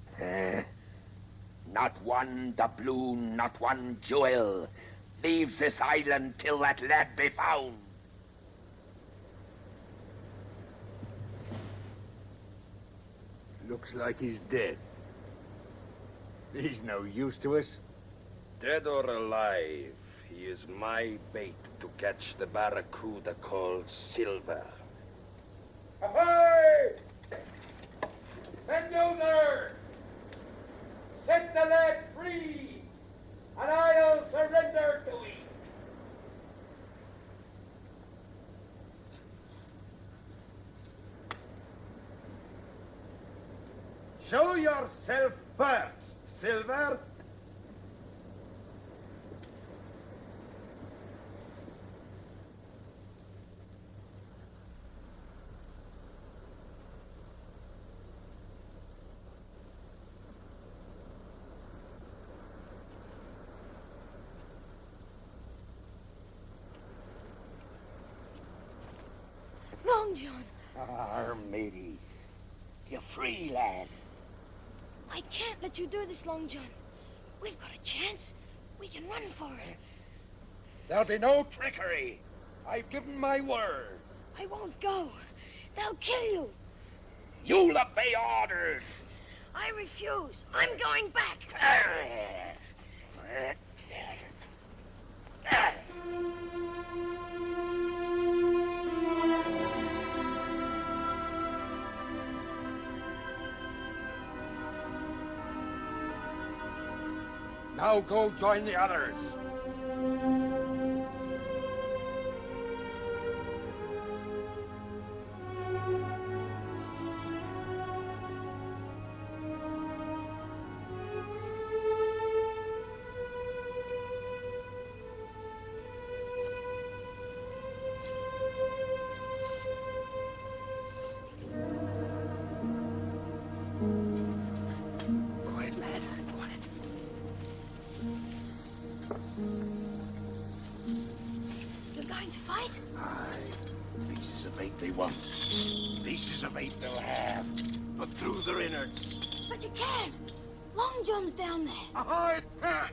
Not one doubloon, not one jewel leaves this island till that lad be found. Looks like he's dead. He's no use to us. Dead or alive, he is my bait to catch the barracuda called Silver. Ahoy! Mendoza! Set the lad free, and I'll surrender to him. Show yourself first, Silver. Long John. matey. You're free, lad. I can't let you do this, Long John. We've got a chance. We can run for it. There'll be no trickery. I've given my word. I won't go. They'll kill you. You'll obey orders. I refuse. I'm going back. Now go join the others. Pieces of eight they'll have, but through their innards. But you can't. Long John's down there. I can't.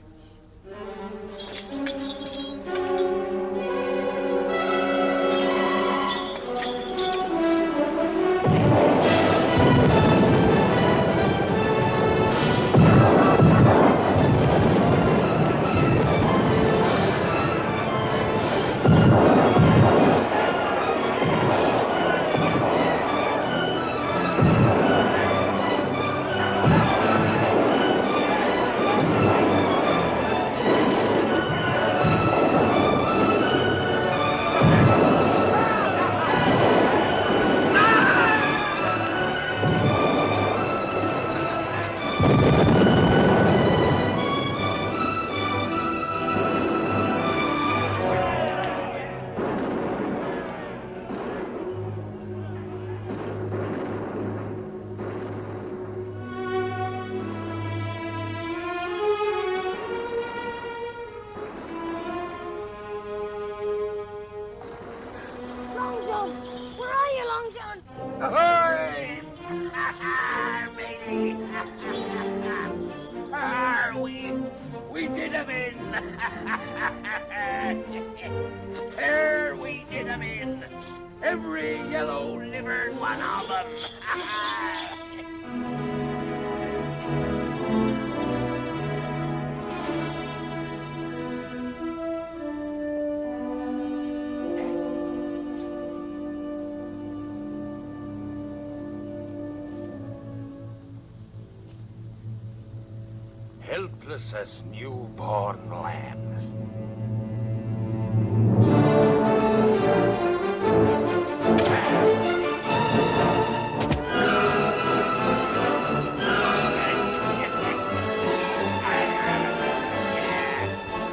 Helpless as newborn lambs.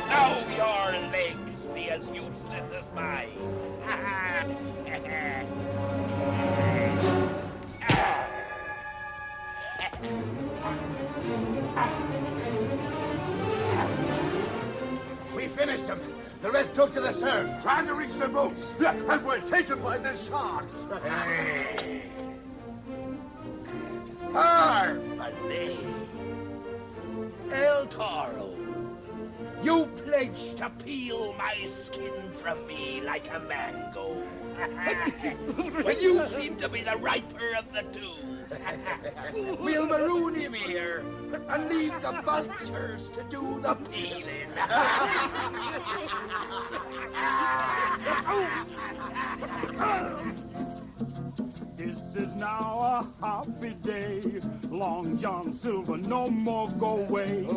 Now your legs be as useless as mine. We finished them. The rest took to the surf, trying to reach their boats. And we're taken by the sharks. Harvey! El Toro, you pledged to peel my skin from me like a mango. When you seem to be the riper of the two. We'll maroon him here and leave the vultures to do the peeling. This is now a happy day. Long John Silver no more go away.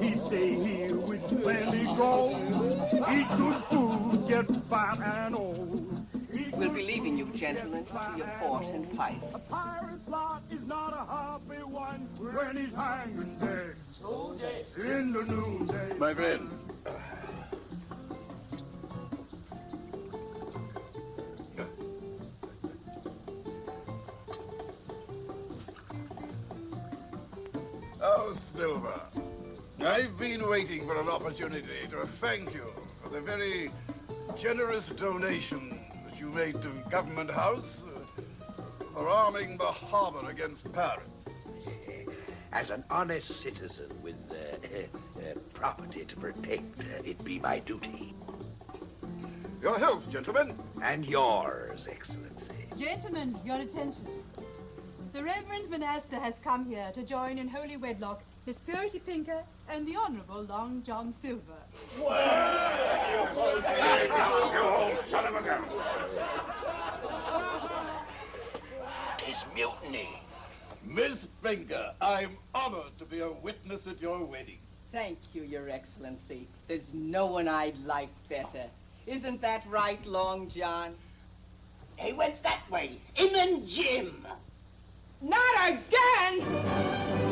He stay here with plenty gold. Eat good food, get fat and old. We'll be leaving you, gentlemen, to your port and pipes. A pirate's lot is not a happy one when he's hanging dead in the noonday. My friend. Oh, Silver. I've been waiting for an opportunity to thank you for the very generous donation that that you made to Government House for arming the harbor against pirates. As an honest citizen with property to protect, it be my duty. Your health, gentlemen. And yours, Excellency. Gentlemen, your attention. The Reverend Mendoza has come here to join in holy wedlock His Purity Pinker and the Honorable Long John Silver. You old son of a gun! 'Tis mutiny. Miss Pinker, I'm honored to be a witness at your wedding. Thank you, Your Excellency. There's no one I'd like better. Isn't that right, Long John? He went that way. Him and Jim. Not again!